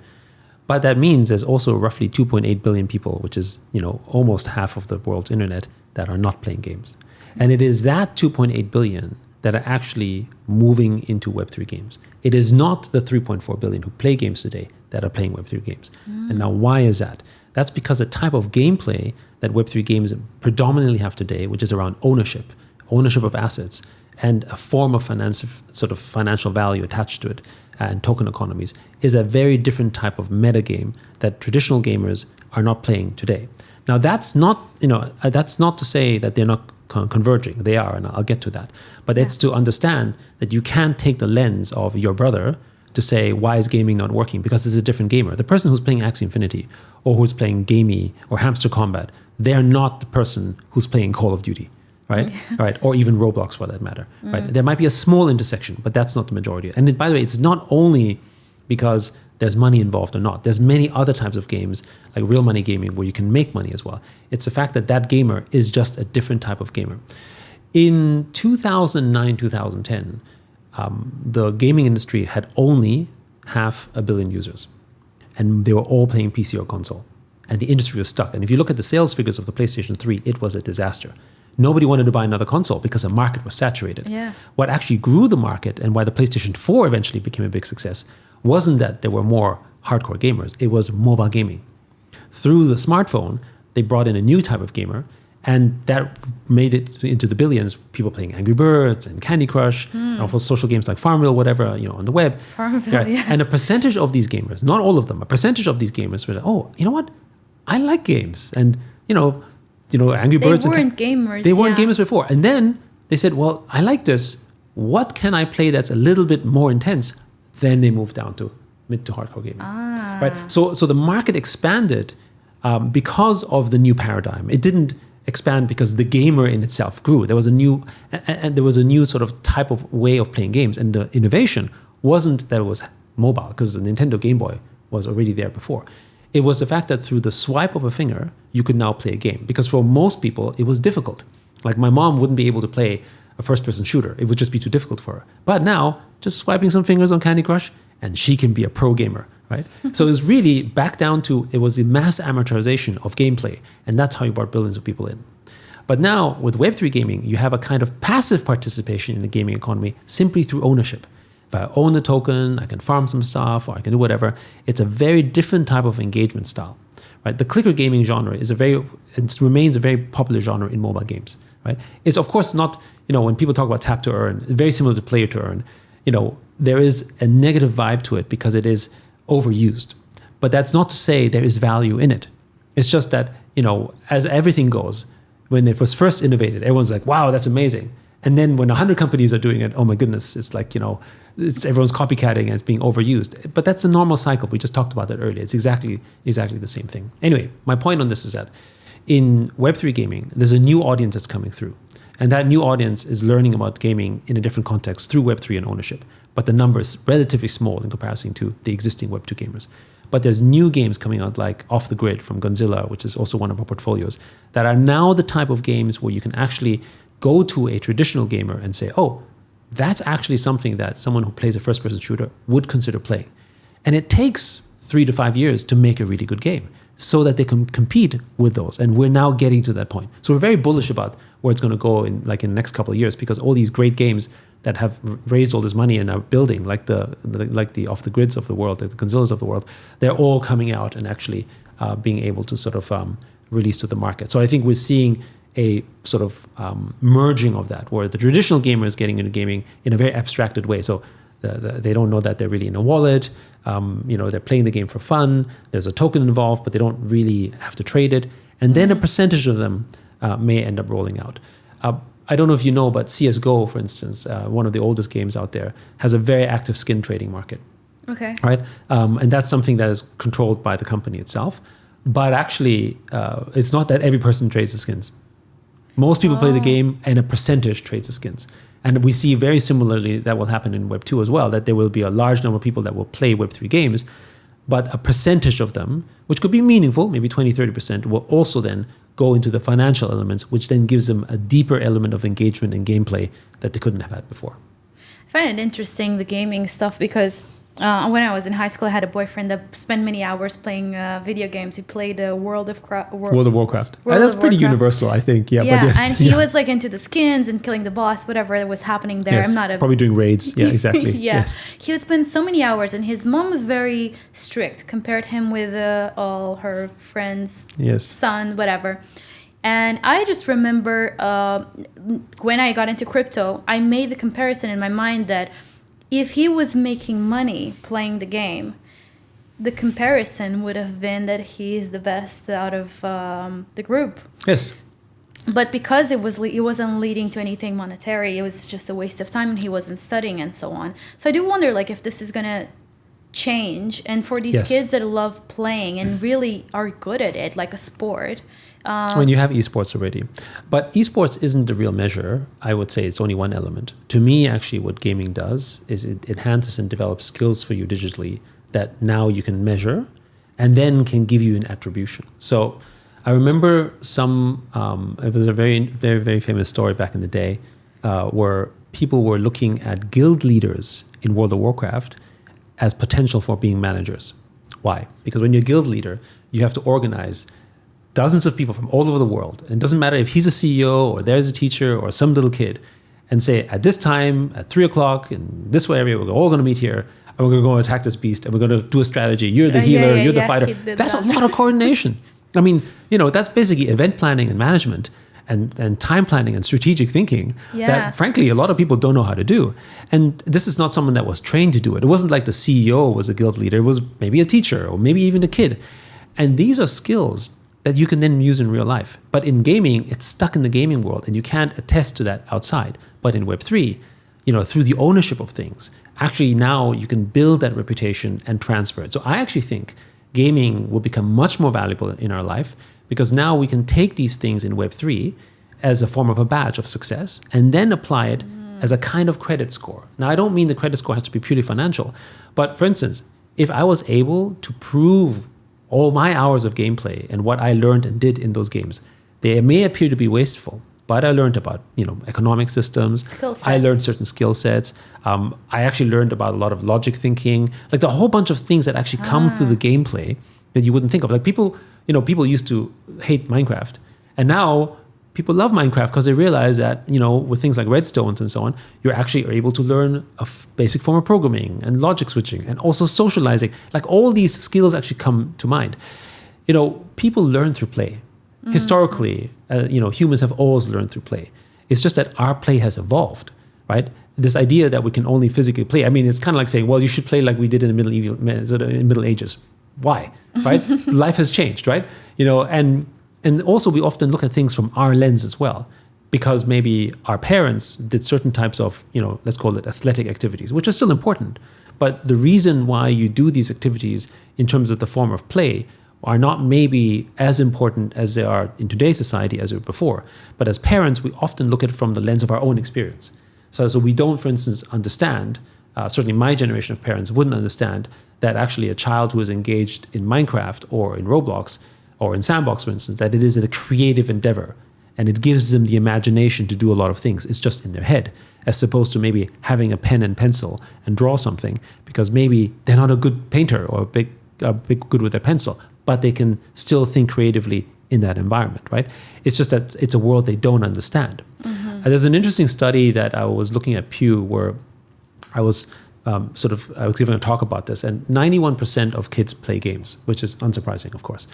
[SPEAKER 1] But that means there's also roughly 2.8 billion people, which is, almost half of the world's internet, that are not playing games. And it is that 2.8 billion that are actually moving into Web3 games. It is not the 3.4 billion who play games today that are playing Web3 games. And now why is that? That's because the type of gameplay that Web3 games predominantly have today, which is around ownership of assets, and a form of financial value attached to it, and token economies, is a very different type of meta game that traditional gamers are not playing today. Now that's not to say that they're not converging. They are, and I'll get to that. But it's to understand that you can't take the lens of your brother to say, why is gaming not working? Because it's a different gamer. The person who's playing Axie Infinity, or who's playing Gamey or Hamster Combat, they're not the person who's playing Call of Duty, right? Right, or even Roblox for that matter. Right? There might be a small intersection, but that's not the majority. And by the way, it's not only because there's money involved or not. There's many other types of games, like real money gaming, where you can make money as well. It's the fact that that gamer is just a different type of gamer. In 2009, 2010, the gaming industry had only 500 million users, and they were all playing PC or console, and the industry was stuck. And if you look at the sales figures of the PlayStation 3, it was a disaster. Nobody wanted to buy another console because the market was saturated.
[SPEAKER 2] Yeah.
[SPEAKER 1] What actually grew the market, and why the PlayStation 4 eventually became a big success, wasn't that there were more hardcore gamers. It was mobile gaming. Through the smartphone, they brought in a new type of gamer, and that made it into the billions. People playing Angry Birds and Candy Crush, and also social games like Farmville, whatever, on the web.
[SPEAKER 2] Farmville,
[SPEAKER 1] right?
[SPEAKER 2] yeah.
[SPEAKER 1] And a percentage of these gamers, not all of them, a percentage of these gamers were like, oh, you know what? I like games. And, Angry Birds.
[SPEAKER 2] They weren't gamers.
[SPEAKER 1] They weren't gamers before. And then they said, well, I like this. What can I play that's a little bit more intense? Then they moved down to mid to hardcore gaming. Right? So the market expanded because of the new paradigm. It didn't expand because the gamer in itself grew. There was a new sort of type of way of playing games, and the innovation wasn't that it was mobile, because the Nintendo Game Boy was already there before. It was the fact that through the swipe of a finger, you could now play a game. Because for most people, it was difficult. Like my mom wouldn't be able to play a first-person shooter. It would just be too difficult for her. But now, just swiping some fingers on Candy Crush, and she can be a pro gamer, right? So it's really back down to, it was the mass amortization of gameplay, and that's how you brought billions of people in. But now, with Web3 gaming, you have a kind of passive participation in the gaming economy simply through ownership. If I own the token, I can farm some stuff, or I can do whatever. It's a very different type of engagement style, right? The clicker gaming genre it remains a very popular genre in mobile games, right? It's of course not, when people talk about tap to earn, very similar to player to earn, there is a negative vibe to it because it is overused. But that's not to say there is value in it. It's just that, as everything goes, when it was first innovated, everyone's like, wow, that's amazing. And then when 100 companies are doing it, oh my goodness, it's like, everyone's copycatting and it's being overused. But that's a normal cycle. We just talked about that earlier. It's exactly the same thing. Anyway, my point on this is that in Web3 gaming, there's a new audience that's coming through. And that new audience is learning about gaming in a different context through Web3 and ownership. But the number is relatively small in comparison to the existing Web2 gamers. But there's new games coming out like Off the Grid from Godzilla, which is also one of our portfolios, that are now the type of games where you can actually go to a traditional gamer and say, oh, that's actually something that someone who plays a first-person shooter would consider playing. And it takes 3 to 5 years to make a really good game, so that they can compete with those. And we're now getting to that point. So we're very bullish about where it's going to go in the next couple of years, because all these great games that have raised all this money and are building, like the off the grids of the world, like the Gonzillas of the world, they're all coming out and actually being able to sort of release to the market. So I think we're seeing a sort of merging of that, where the traditional gamer is getting into gaming in a very abstracted way. So they don't know that they're really in a wallet. They're playing the game for fun. There's a token involved, but they don't really have to trade it. And then a percentage of them may end up rolling out. I don't know if you know, but CSGO, for instance, one of the oldest games out there, has a very active skin trading market.
[SPEAKER 2] Okay.
[SPEAKER 1] Right? And that's something that is controlled by the company itself. But actually, it's not that every person trades the skins. Most people play the game, and a percentage trades the skins. And we see very similarly that will happen in Web2 as well, that there will be a large number of people that will play Web3 games, but a percentage of them, which could be meaningful, maybe 20, 30%, will also then go into the financial elements, which then gives them a deeper element of engagement and gameplay that they couldn't have had before.
[SPEAKER 2] I find it interesting, the gaming stuff, because when I was in high school, I had a boyfriend that spent many hours playing video games. He played World of Warcraft.
[SPEAKER 1] That's pretty universal, I think. Yeah,
[SPEAKER 2] yeah,
[SPEAKER 1] but yes,
[SPEAKER 2] and he was like into the skins and killing the boss, whatever was happening there.
[SPEAKER 1] Yes,
[SPEAKER 2] I'm not
[SPEAKER 1] probably doing raids. Yeah, exactly.
[SPEAKER 2] yeah,
[SPEAKER 1] yes.
[SPEAKER 2] He would spend so many hours, and his mom was very strict. Compared him with all her friends' son, whatever. And I just remember when I got into crypto, I made the comparison in my mind that if he was making money playing the game, the comparison would have been that he is the best out of the group.
[SPEAKER 1] Yes.
[SPEAKER 2] But because it wasn't leading to anything monetary, it was just a waste of time, and he wasn't studying and so on. So I do wonder, like, if this is gonna change, and for these kids that love playing and really are good at it, like a sport.
[SPEAKER 1] When you have esports already. But esports isn't the real measure. I would say it's only one element. To me, actually, what gaming does is it enhances and develops skills for you digitally that now you can measure and then can give you an attribution. So I remember it was a very, very, very famous story back in the day where people were looking at guild leaders in World of Warcraft as potential for being managers. Why? Because when you're a guild leader, you have to organize dozens of people from all over the world. And it doesn't matter if he's a CEO or there's a teacher or some little kid, and say, at this time, at 3:00 in this area, we're all going to meet here, and we're going to go attack this beast, and we're going to do a strategy. You're the healer, you're the fighter. That's a lot of coordination. I mean, that's basically event planning and management and time planning and strategic thinking that, frankly, a lot of people don't know how to do. And this is not someone that was trained to do it. It wasn't like the CEO was a guild leader. It was maybe a teacher or maybe even a kid. And these are skills that you can then use in real life. But in gaming, it's stuck in the gaming world, and you can't attest to that outside. But in Web3, through the ownership of things, actually now you can build that reputation and transfer it. So I actually think gaming will become much more valuable in our life, because now we can take these things in Web3 as a form of a badge of success and then apply it as a kind of credit score. Now, I don't mean the credit score has to be purely financial, but for instance, if I was able to prove all my hours of gameplay and what I learned and did in those games, they may appear to be wasteful, but I learned about economic systems. I learned certain skill sets. I actually learned about a lot of logic thinking, like the whole bunch of things that actually come through the gameplay that you wouldn't think of. Like people used to hate Minecraft, and now people love Minecraft because they realize that, with things like redstones and so on, you're actually able to learn a basic form of programming and logic switching and also socializing. Like all these skills actually come to mind. People learn through play. Historically, humans have always learned through play. It's just that our play has evolved, right? This idea that we can only physically play. I mean, it's kind of like saying, well, you should play like we did in the Middle Ages. Why, right? Life has changed, right? And also we often look at things from our lens as well, because maybe our parents did certain types of, let's call it athletic activities, which are still important. But the reason why you do these activities in terms of the form of play are not maybe as important as they are in today's society as they were before. But as parents, we often look at it from the lens of our own experience. So we don't, for instance, understand, certainly my generation of parents wouldn't understand that actually a child who is engaged in Minecraft or in Roblox or in Sandbox, for instance, that it is a creative endeavor and it gives them the imagination to do a lot of things. It's just in their head, as opposed to maybe having a pen and pencil and draw something because maybe they're not a good painter or good with their pencil, but they can still think creatively in that environment, right? It's just that it's a world they don't understand. There's an interesting study that I was looking at Pew where I was giving a talk about this, and 91% of kids play games, which is unsurprising, of course.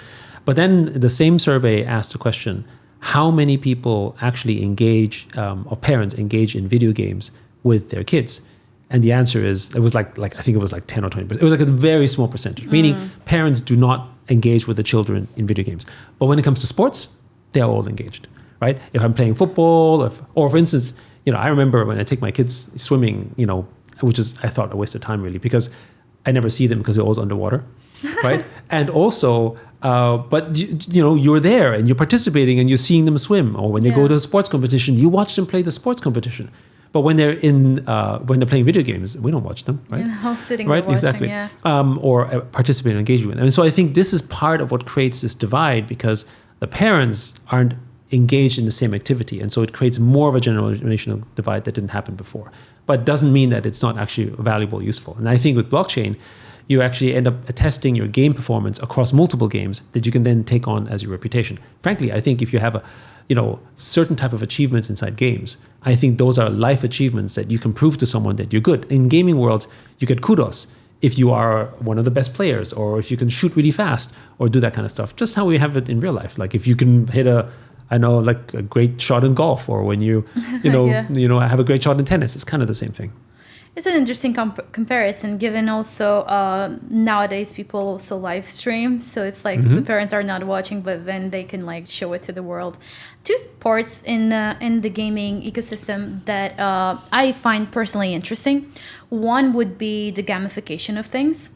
[SPEAKER 1] But then the same survey asked the question, how many people actually engage, or parents engage in video games with their kids? And the answer is, it was like I think it was like 10 or 20%. It was like a very small percentage, meaning parents do not engage with the children in video games. But when it comes to sports, they're all engaged, right? If I'm playing football, or for instance, I remember when I take my kids swimming, which is, I thought, a waste of time really, because I never see them because they're always underwater, right? And also, but you're there and you're participating and you're seeing them swim, or when they go to a sports competition, you watch them play the sports competition. But when they're playing video games, we don't watch them, right?
[SPEAKER 2] Sitting
[SPEAKER 1] right,
[SPEAKER 2] watching,
[SPEAKER 1] exactly.
[SPEAKER 2] Yeah.
[SPEAKER 1] Or participating, engaging with them. And so I think this is part of what creates this divide, because the parents aren't engaged in the same activity, and so it creates more of a generational divide that didn't happen before. But it doesn't mean that it's not actually valuable, useful. And I think with blockchain, you actually end up testing your game performance across multiple games that you can then take on as your reputation. Frankly, I think if you have a certain type of achievements inside games, I think those are life achievements that you can prove to someone that you're good. In gaming worlds, you get kudos if you are one of the best players, or if you can shoot really fast, or do that kind of stuff. Just how we have it in real life. Like if you can hit a great shot in golf, or when you have a great shot in tennis, it's kind of the same thing.
[SPEAKER 2] It's an interesting comparison, given also nowadays people also live stream. So it's like the parents are not watching, but then they can like show it to the world. Two parts in the gaming ecosystem that I find personally interesting. One would be the gamification of things.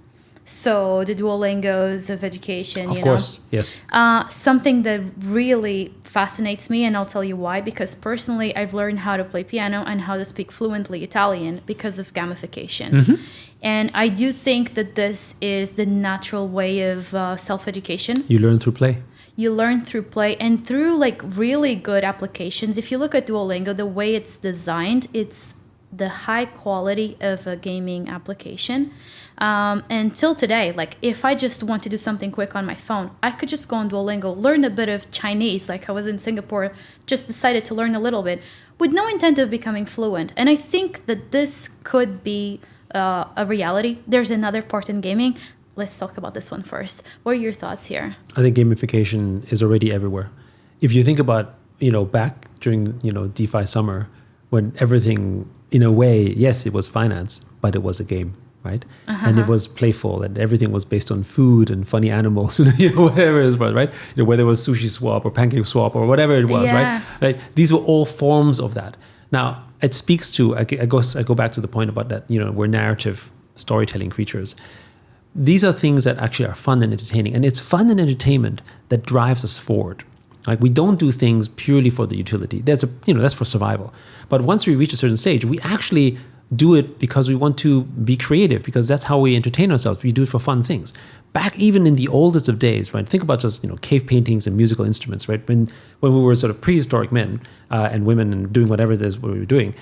[SPEAKER 2] So the Duolingos of education,
[SPEAKER 1] of course, yes.
[SPEAKER 2] Something that really fascinates me, and I'll tell you why. Because personally, I've learned how to play piano and how to speak fluently Italian because of gamification. And I do think that this is the natural way of self-education.
[SPEAKER 1] You learn through play.
[SPEAKER 2] You learn through play and through like really good applications. If you look at Duolingo, the way it's designed, it's the high quality of a gaming application. And till today, like if I just want to do something quick on my phone, I could just go on Duolingo, learn a bit of Chinese, like I was in Singapore, just decided to learn a little bit with no intent of becoming fluent. And I think that this could be a reality. There's another part in gaming. Let's talk about this one first. What are your thoughts here?
[SPEAKER 1] I think gamification is already everywhere. If you think about, back during, DeFi summer, when everything, in a way, yes, it was finance, but it was a game. Right? And it was playful, and everything was based on food and funny animals, whatever it was, right? Whether it was sushi swap or pancake swap or whatever it was, right? These were all forms of that. Now, it speaks to, I go back to the point about that, we're narrative storytelling creatures. These are things that actually are fun and entertaining, and it's fun and entertainment that drives us forward. Like we don't do things purely for the utility. That's for survival. But once we reach a certain stage, we actually do it because we want to be creative, because that's how we entertain ourselves. We do it for fun things. Back even in the oldest of days, right? Think about just cave paintings and musical instruments, right? When we were sort of prehistoric men and women and doing whatever it is we were doing,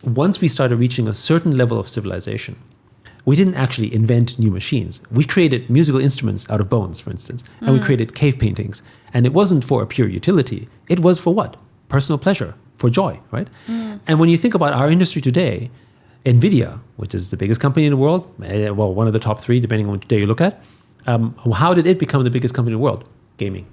[SPEAKER 1] once we started reaching a certain level of civilization, we didn't actually invent new machines. We created musical instruments out of bones, for instance, and we created cave paintings. And it wasn't for a pure utility. It was for what? Personal pleasure, for joy, right? And when you think about our industry today, NVIDIA, which is the biggest company in the world, well, one of the top three, depending on which day you look at, how did it become the biggest company in the world? Gaming.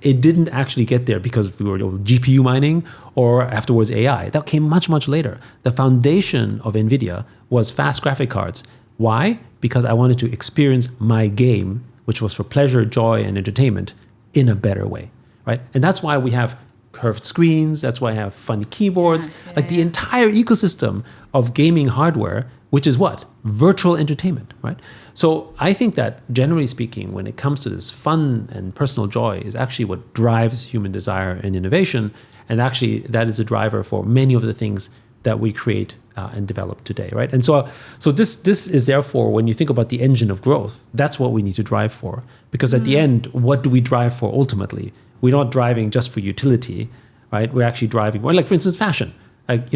[SPEAKER 1] It didn't actually get there because we were GPU mining or afterwards AI. That came much, much later. The foundation of NVIDIA was fast graphic cards. Why? Because I wanted to experience my game, which was for pleasure, joy, and entertainment, in a better way, right? And that's why we have curved screens. That's why I have funny keyboards. The entire ecosystem of gaming hardware, which is what? Virtual entertainment, right? So I think that generally speaking, when it comes to this fun and personal joy is actually what drives human desire and innovation. And actually that is a driver for many of the things that we create and develop today, right? And so this is therefore, when you think about the engine of growth, that's what we need to drive for. Because at the end, what do we drive for ultimately? We're not driving just for utility, right? We're actually driving, like for instance, fashion. Like,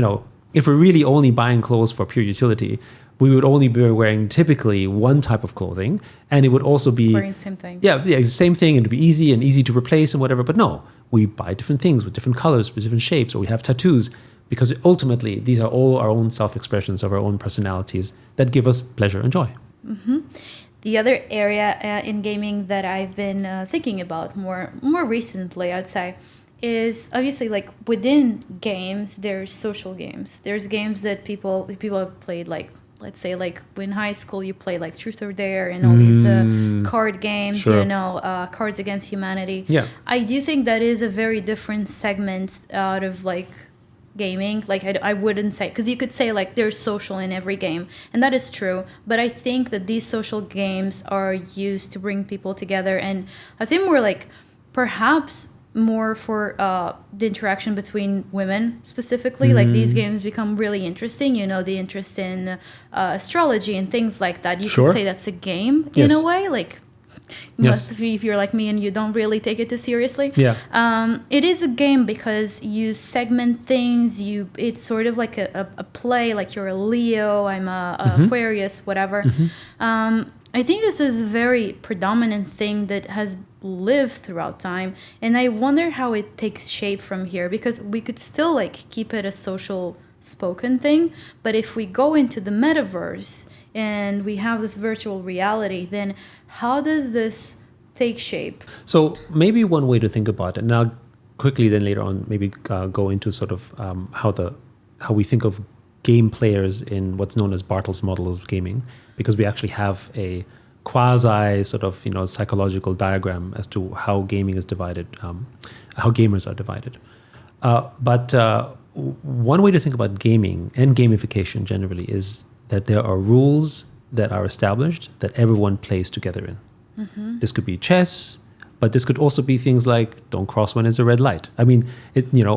[SPEAKER 1] if we're really only buying clothes for pure utility, we would only be wearing typically one type of clothing, and it would also be
[SPEAKER 2] wearing the same thing.
[SPEAKER 1] Yeah, same thing, and it'd be easy to replace and whatever. But no, we buy different things with different colors, with different shapes, or we have tattoos, because ultimately these are all our own self-expressions of our own personalities that give us pleasure and joy.
[SPEAKER 2] The other area in gaming that I've been thinking about more recently, I'd say, is obviously like within games, there's social games. There's games that people have played, like, let's say, like in high school you play like Truth or Dare and all these card games,
[SPEAKER 1] Sure.
[SPEAKER 2] Cards Against Humanity.
[SPEAKER 1] Yeah.
[SPEAKER 2] I do think that is a very different segment out of like gaming. Like I wouldn't say, because you could say like there's social in every game, and that is true, but I think that these social games are used to bring people together, and I'd say more like perhaps more for the interaction between women specifically. Like these games become really interesting, the interest in astrology and things like that. You
[SPEAKER 1] Sure.
[SPEAKER 2] could say that's a game in a way, like
[SPEAKER 1] Yes.
[SPEAKER 2] if you're like me and you don't really take it too seriously.
[SPEAKER 1] Yeah.
[SPEAKER 2] It is a game because you segment things. It's sort of like a play. Like you're a Leo, I'm a Aquarius, whatever. I think this is a very predominant thing that has lived throughout time, and I wonder how it takes shape from here, because we could still like keep it a social spoken thing, but if we go into the metaverse and we have this virtual reality, then how does this take shape?
[SPEAKER 1] So maybe one way to think about it, and I'll quickly then later on maybe go into sort of how we think of game players in what's known as Bartle's model of gaming, because we actually have a quasi sort of psychological diagram as to how gaming is divided, how gamers are divided. But one way to think about gaming and gamification generally is that there are rules that are established that everyone plays together in. This could be chess, but this could also be things like don't cross when it's a red light. I mean,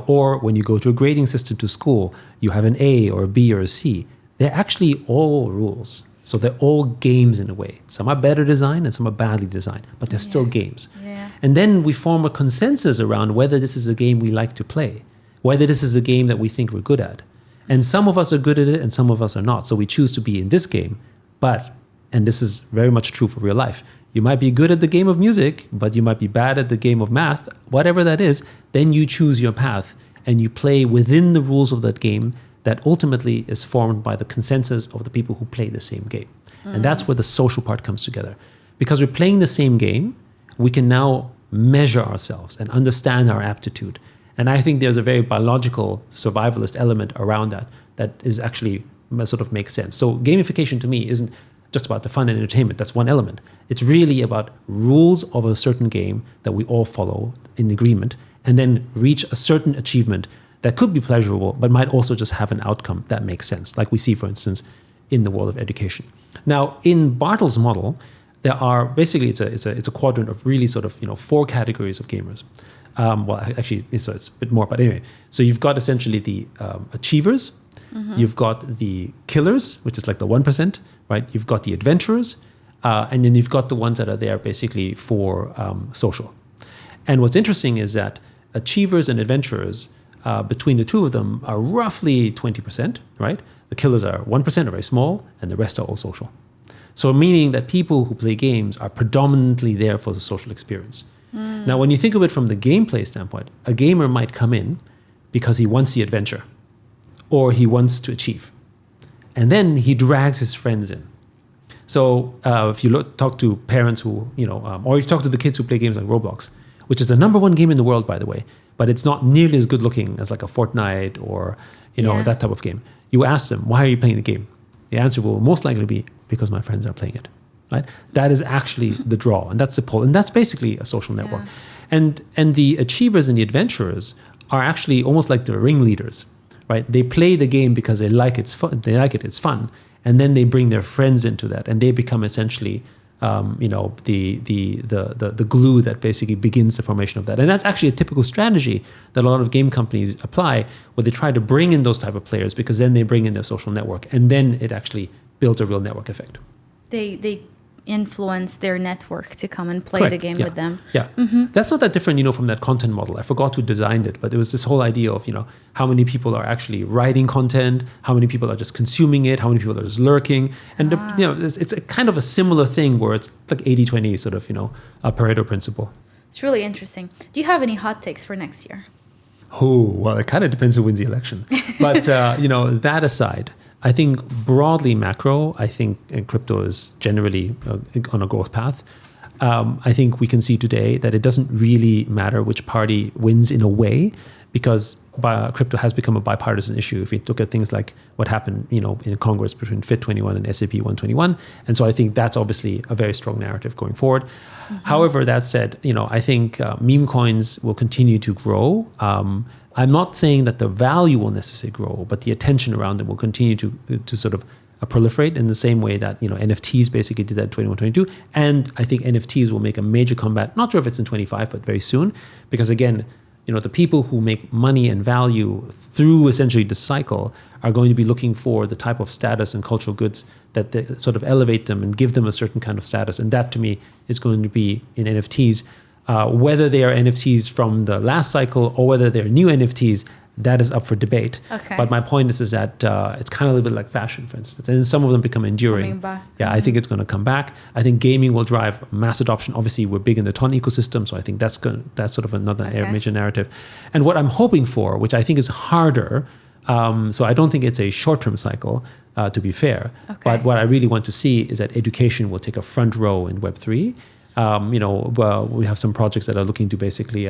[SPEAKER 1] or when you go to a grading system to school, you have an A or a B or a C. They're actually all rules. So they're all games in a way. Some are better designed and some are badly designed, but they're still games.
[SPEAKER 2] Yeah.
[SPEAKER 1] And then we form a consensus around whether this is a game we like to play, whether this is a game that we think we're good at. And some of us are good at it and some of us are not. So we choose to be in this game, but, and this is very much true for real life, you might be good at the game of music, but you might be bad at the game of math, whatever that is, then you choose your path and you play within the rules of that game that ultimately is formed by the consensus of the people who play the same game. And that's where the social part comes together. Because we're playing the same game, we can now measure ourselves and understand our aptitude. And I think there's a very biological survivalist element around that is actually sort of makes sense. So gamification to me isn't just about the fun and entertainment. That's one element. It's really about rules of a certain game that we all follow in agreement and then reach a certain achievement that could be pleasurable, but might also just have an outcome that makes sense, like we see, for instance, in the world of education. Now, in Bartle's model, there are basically it's a quadrant of really sort of 4 categories of gamers. Well, actually, it's a bit more, but anyway. So you've got essentially the achievers, you've got the killers, which is like the 1%, right? You've got the adventurers, and then you've got the ones that are there basically for social. And what's interesting is that achievers and adventurers, between the two of them are roughly 20%, right? The killers are 1%, are very small, and the rest are all social. So meaning that people who play games are predominantly there for the social experience. Now, when you think of it from the gameplay standpoint, a gamer might come in because he wants the adventure or he wants to achieve. And then he drags his friends in. So if you talk to parents who, or if you talk to the kids who play games like Roblox, which is the #1 game in the world, by the way, but it's not nearly as good looking as like a Fortnite or, that type of game. You ask them, why are you playing the game? The answer will most likely be because my friends are playing it, right? That is actually the draw, and that's the pull, and that's basically a social network. Yeah. And the achievers and the adventurers are actually almost like the ringleaders, right? They play the game because they like it's fun. They like it. It's fun, and then they bring their friends into that, and they become essentially, the glue that basically begins the formation of that. And that's actually a typical strategy that a lot of game companies apply, where they try to bring in those type of players because then they bring in their social network, and then it actually builds a real network effect.
[SPEAKER 2] They influence their network to come and play the game with them.
[SPEAKER 1] Yeah. That's not that different, from that content model. I forgot who designed it, but it was this whole idea of, how many people are actually writing content, how many people are just consuming it, how many people are just lurking. And, it's a kind of a similar thing where it's like 80-20 sort of, a Pareto principle.
[SPEAKER 2] It's really interesting. Do you have any hot takes for next year?
[SPEAKER 1] Oh, well, it kind of depends who wins the election. But, that aside, I think broadly macro, I think crypto is generally on a growth path. I think we can see today that it doesn't really matter which party wins in a way, because crypto has become a bipartisan issue. If we look at things like what happened, in Congress between FIT21 and SAP 121. And so I think that's obviously a very strong narrative going forward. However, that said, I think meme coins will continue to grow. I'm not saying that the value will necessarily grow, but the attention around them will continue to sort of proliferate in the same way that NFTs basically did that in 21-22. And I think NFTs will make a major comeback. Not sure if it's in 25, but very soon, because again, the people who make money and value through essentially the cycle are going to be looking for the type of status and cultural goods that they sort of elevate them and give them a certain kind of status. And that to me is going to be in NFTs. Whether they are NFTs from the last cycle or whether they're new NFTs, that is up for debate.
[SPEAKER 2] Okay.
[SPEAKER 1] But my point is that it's kind of a little bit like fashion, for instance. And some of them become enduring. Yeah, I think it's going to come back. I think gaming will drive mass adoption. Obviously, we're big in the ton ecosystem, so I think that's sort of another major narrative. And what I'm hoping for, which I think is harder, so I don't think it's a short-term cycle, to be fair. But what I really want to see is that education will take a front row in Web3. We have some projects that are looking to basically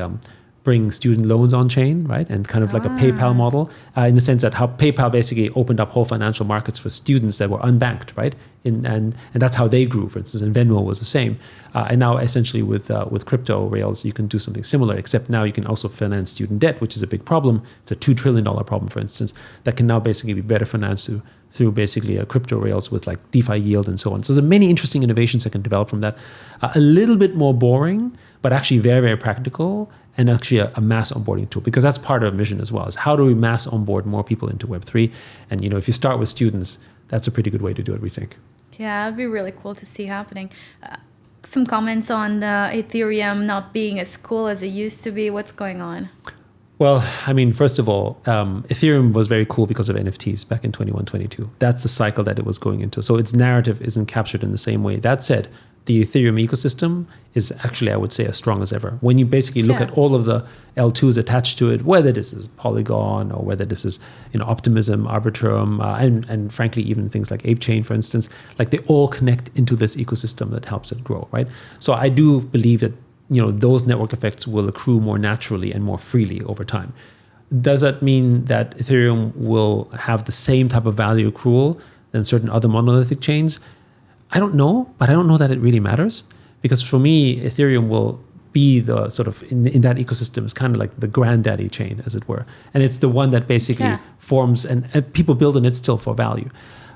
[SPEAKER 1] bring student loans on chain, right? And kind of like a PayPal model, in the sense that how PayPal basically opened up whole financial markets for students that were unbanked, right? And that's how they grew, for instance, and Venmo was the same. And now essentially with crypto rails, you can do something similar, except now you can also finance student debt, which is a big problem. It's a $2 trillion problem, for instance, that can now basically be better financed through basically a crypto rails with like DeFi yield and so on. So there are many interesting innovations that can develop from that. A little bit more boring, but actually very, very practical, and actually a mass onboarding tool, because that's part of our mission as well, is how do we mass onboard more people into Web3? And if you start with students, that's a pretty good way to do it, we think.
[SPEAKER 2] Yeah, it'd be really cool to see happening. Some comments on the Ethereum not being as cool as it used to be. What's going on?
[SPEAKER 1] Well, I mean, first of all, Ethereum was very cool because of NFTs back in 21-22. That's the cycle that it was going into. So its narrative isn't captured in the same way. That said, the Ethereum ecosystem is actually, I would say, as strong as ever. When you basically look at all of the L2s attached to it, whether this is Polygon or whether this is Optimism, Arbitrum, and frankly, even things like ApeChain, for instance, like they all connect into this ecosystem that helps it grow, right? So I do believe that those network effects will accrue more naturally and more freely over time. Does that mean that Ethereum will have the same type of value accrual than certain other monolithic chains? I don't know, but I don't know that it really matters, because for me, Ethereum will be the sort of in that ecosystem is kind of like the granddaddy chain, as it were. And it's the one that basically forms and people build on it still for value.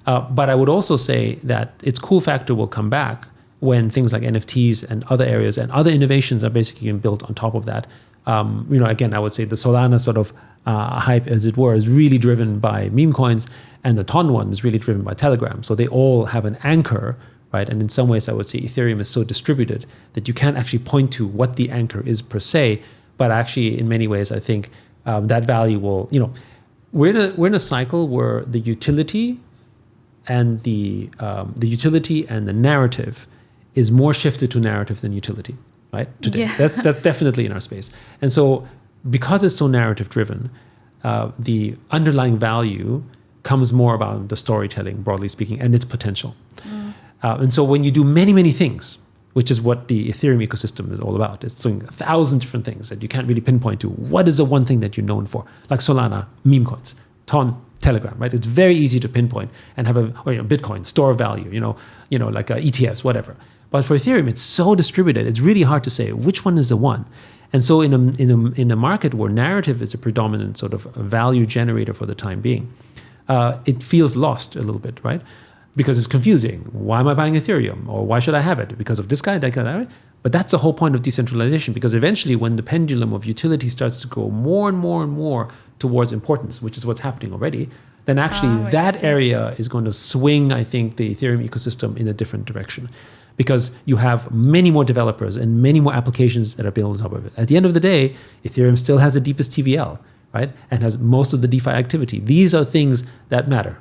[SPEAKER 1] But I would also say that its cool factor will come back when things like NFTs and other areas and other innovations are basically built on top of that. Again, I would say the Solana sort of hype, as it were, is really driven by meme coins, and the Ton one is really driven by Telegram. So they all have an anchor, right? And in some ways, I would say Ethereum is so distributed that you can't actually point to what the anchor is per se, but actually, in many ways, I think that value will, we're in a cycle where the utility and the narrative is more shifted to narrative than utility, right? Today, that's definitely in our space. And so, because it's so narrative driven, the underlying value comes more about the storytelling, broadly speaking, and its potential. And so when you do many, many things, which is what the Ethereum ecosystem is all about, it's doing 1,000 different things that you can't really pinpoint to. What is the one thing that you're known for? Like Solana, meme coins, Ton, Telegram, right? It's very easy to pinpoint and have Bitcoin, store of value, like ETFs, whatever. But for Ethereum, it's so distributed, it's really hard to say which one is the one. And so in a market where narrative is a predominant sort of value generator for the time being, it feels lost a little bit, right? Because it's confusing. Why am I buying Ethereum? Or why should I have it? Because of this guy, that guy, right? But that's the whole point of decentralization, because eventually when the pendulum of utility starts to go more and more and more towards importance, which is what's happening already, then actually that area is going to swing, I think, the Ethereum ecosystem in a different direction. because you have many more developers and many more applications that are built on top of it. At the end of the day, Ethereum still has the deepest TVL, right? And has most of the DeFi activity. These are things that matter.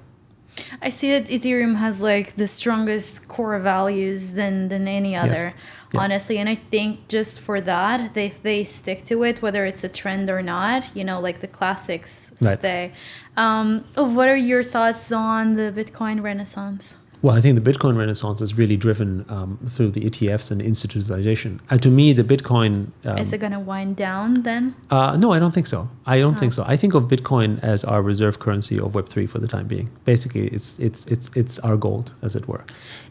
[SPEAKER 2] I see that Ethereum has like the strongest core values than any other, honestly. And I think just for that, they stick to it, whether it's a trend or not, like the classics stay. What are your thoughts on the Bitcoin renaissance?
[SPEAKER 1] Well, I think the Bitcoin renaissance is really driven through the ETFs and institutionalization. And to me, the Bitcoin...
[SPEAKER 2] is it going to wind down then?
[SPEAKER 1] No, I don't think so. I think so. I think of Bitcoin as our reserve currency of Web3 for the time being. Basically, it's our gold, as it were.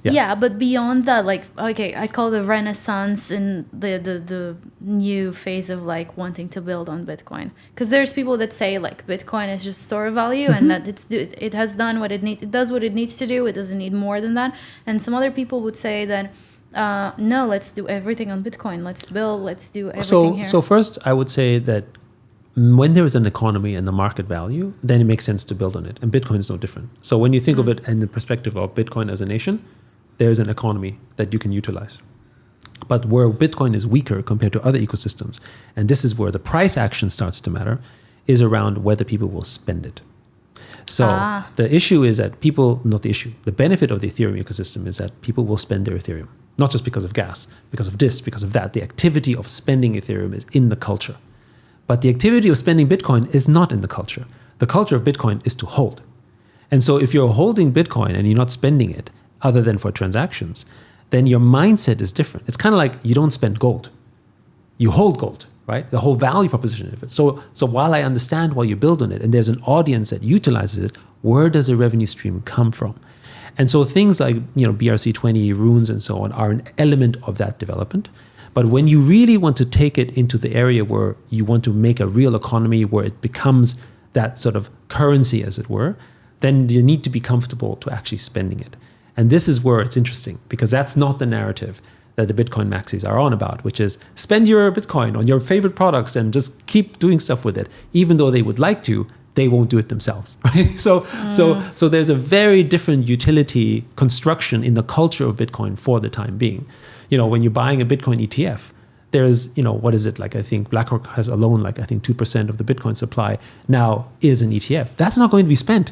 [SPEAKER 2] Yeah, but beyond that, like, okay, I call the renaissance and the new phase of like wanting to build on Bitcoin. Because there's people that say like Bitcoin is just store of value and that it has done what it does what it needs to do. It doesn't need more than that. And some other people would say that no, let's do everything on Bitcoin. Let's build, let's do everything here.
[SPEAKER 1] So first, I would say that when there is an economy and the market value, then it makes sense to build on it. And Bitcoin is no different. So when you think of it in the perspective of Bitcoin as a nation, there's an economy that you can utilize. But where Bitcoin is weaker compared to other ecosystems, and this is where the price action starts to matter, is around whether people will spend it. So the issue is that the benefit of the Ethereum ecosystem is that people will spend their Ethereum, not just because of gas, because of this, because of that. The activity of spending Ethereum is in the culture. But the activity of spending Bitcoin is not in the culture. The culture of Bitcoin is to hold. And so if you're holding Bitcoin and you're not spending it, other than for transactions, then your mindset is different. It's kind of like you don't spend gold. You hold gold, right? The whole value proposition of it. So while I understand why you build on it, and there's an audience that utilizes it, where does the revenue stream come from? And so things like BRC20, runes, and so on are an element of that development. But when you really want to take it into the area where you want to make a real economy, where it becomes that sort of currency, as it were, then you need to be comfortable to actually spending it. And this is where it's interesting, because that's not the narrative that the Bitcoin maxis are on about, which is spend your Bitcoin on your favorite products and just keep doing stuff with it. Even though they would like to, they won't do it themselves, right? So there's a very different utility construction in the culture of Bitcoin for the time being. When you're buying a Bitcoin ETF, there's, what is it? Like, I think BlackRock has alone, 2% of the Bitcoin supply now is an ETF. That's not going to be spent.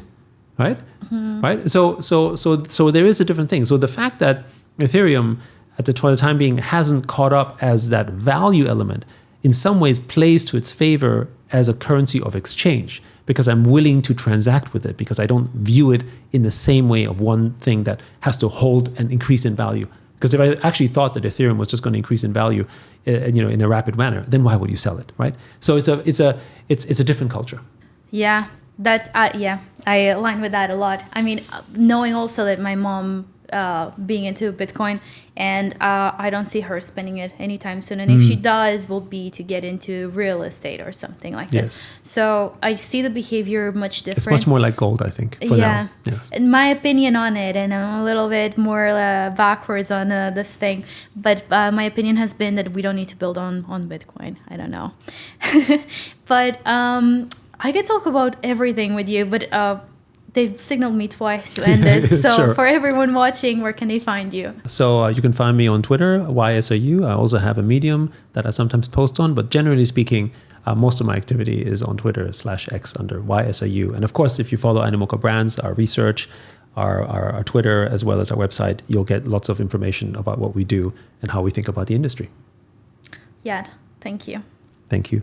[SPEAKER 1] Right? Right? So there is a different thing. So the fact that Ethereum at the time being hasn't caught up as that value element in some ways plays to its favor as a currency of exchange, because I'm willing to transact with it, because I don't view it in the same way of one thing that has to hold and increase in value. Because if I actually thought that Ethereum was just going to increase in value, in a rapid manner, then why would you sell it, right? So it's a different culture.
[SPEAKER 2] Yeah. That's I align with that a lot. I mean, knowing also that my mom being into Bitcoin, and I don't see her spending it anytime soon. And if she does, will be to get into real estate or something like this. So I see the behavior much different.
[SPEAKER 1] It's much more like gold, I think, for now. Yes.
[SPEAKER 2] In my opinion on it, and I'm a little bit more backwards on this thing, but my opinion has been that we don't need to build on Bitcoin. I don't know. But I could talk about everything with you, but they've signaled me twice to end this. So
[SPEAKER 1] Sure.
[SPEAKER 2] For everyone watching, where can they find you?
[SPEAKER 1] So you can find me on Twitter, YatSiu. I also have a Medium that I sometimes post on, but generally speaking, most of my activity is on Twitter/X under YatSiu. And of course, if you follow Animoca Brands, our research, our Twitter, as well as our website, you'll get lots of information about what we do and how we think about the industry.
[SPEAKER 2] Yeah, thank you.
[SPEAKER 1] Thank you.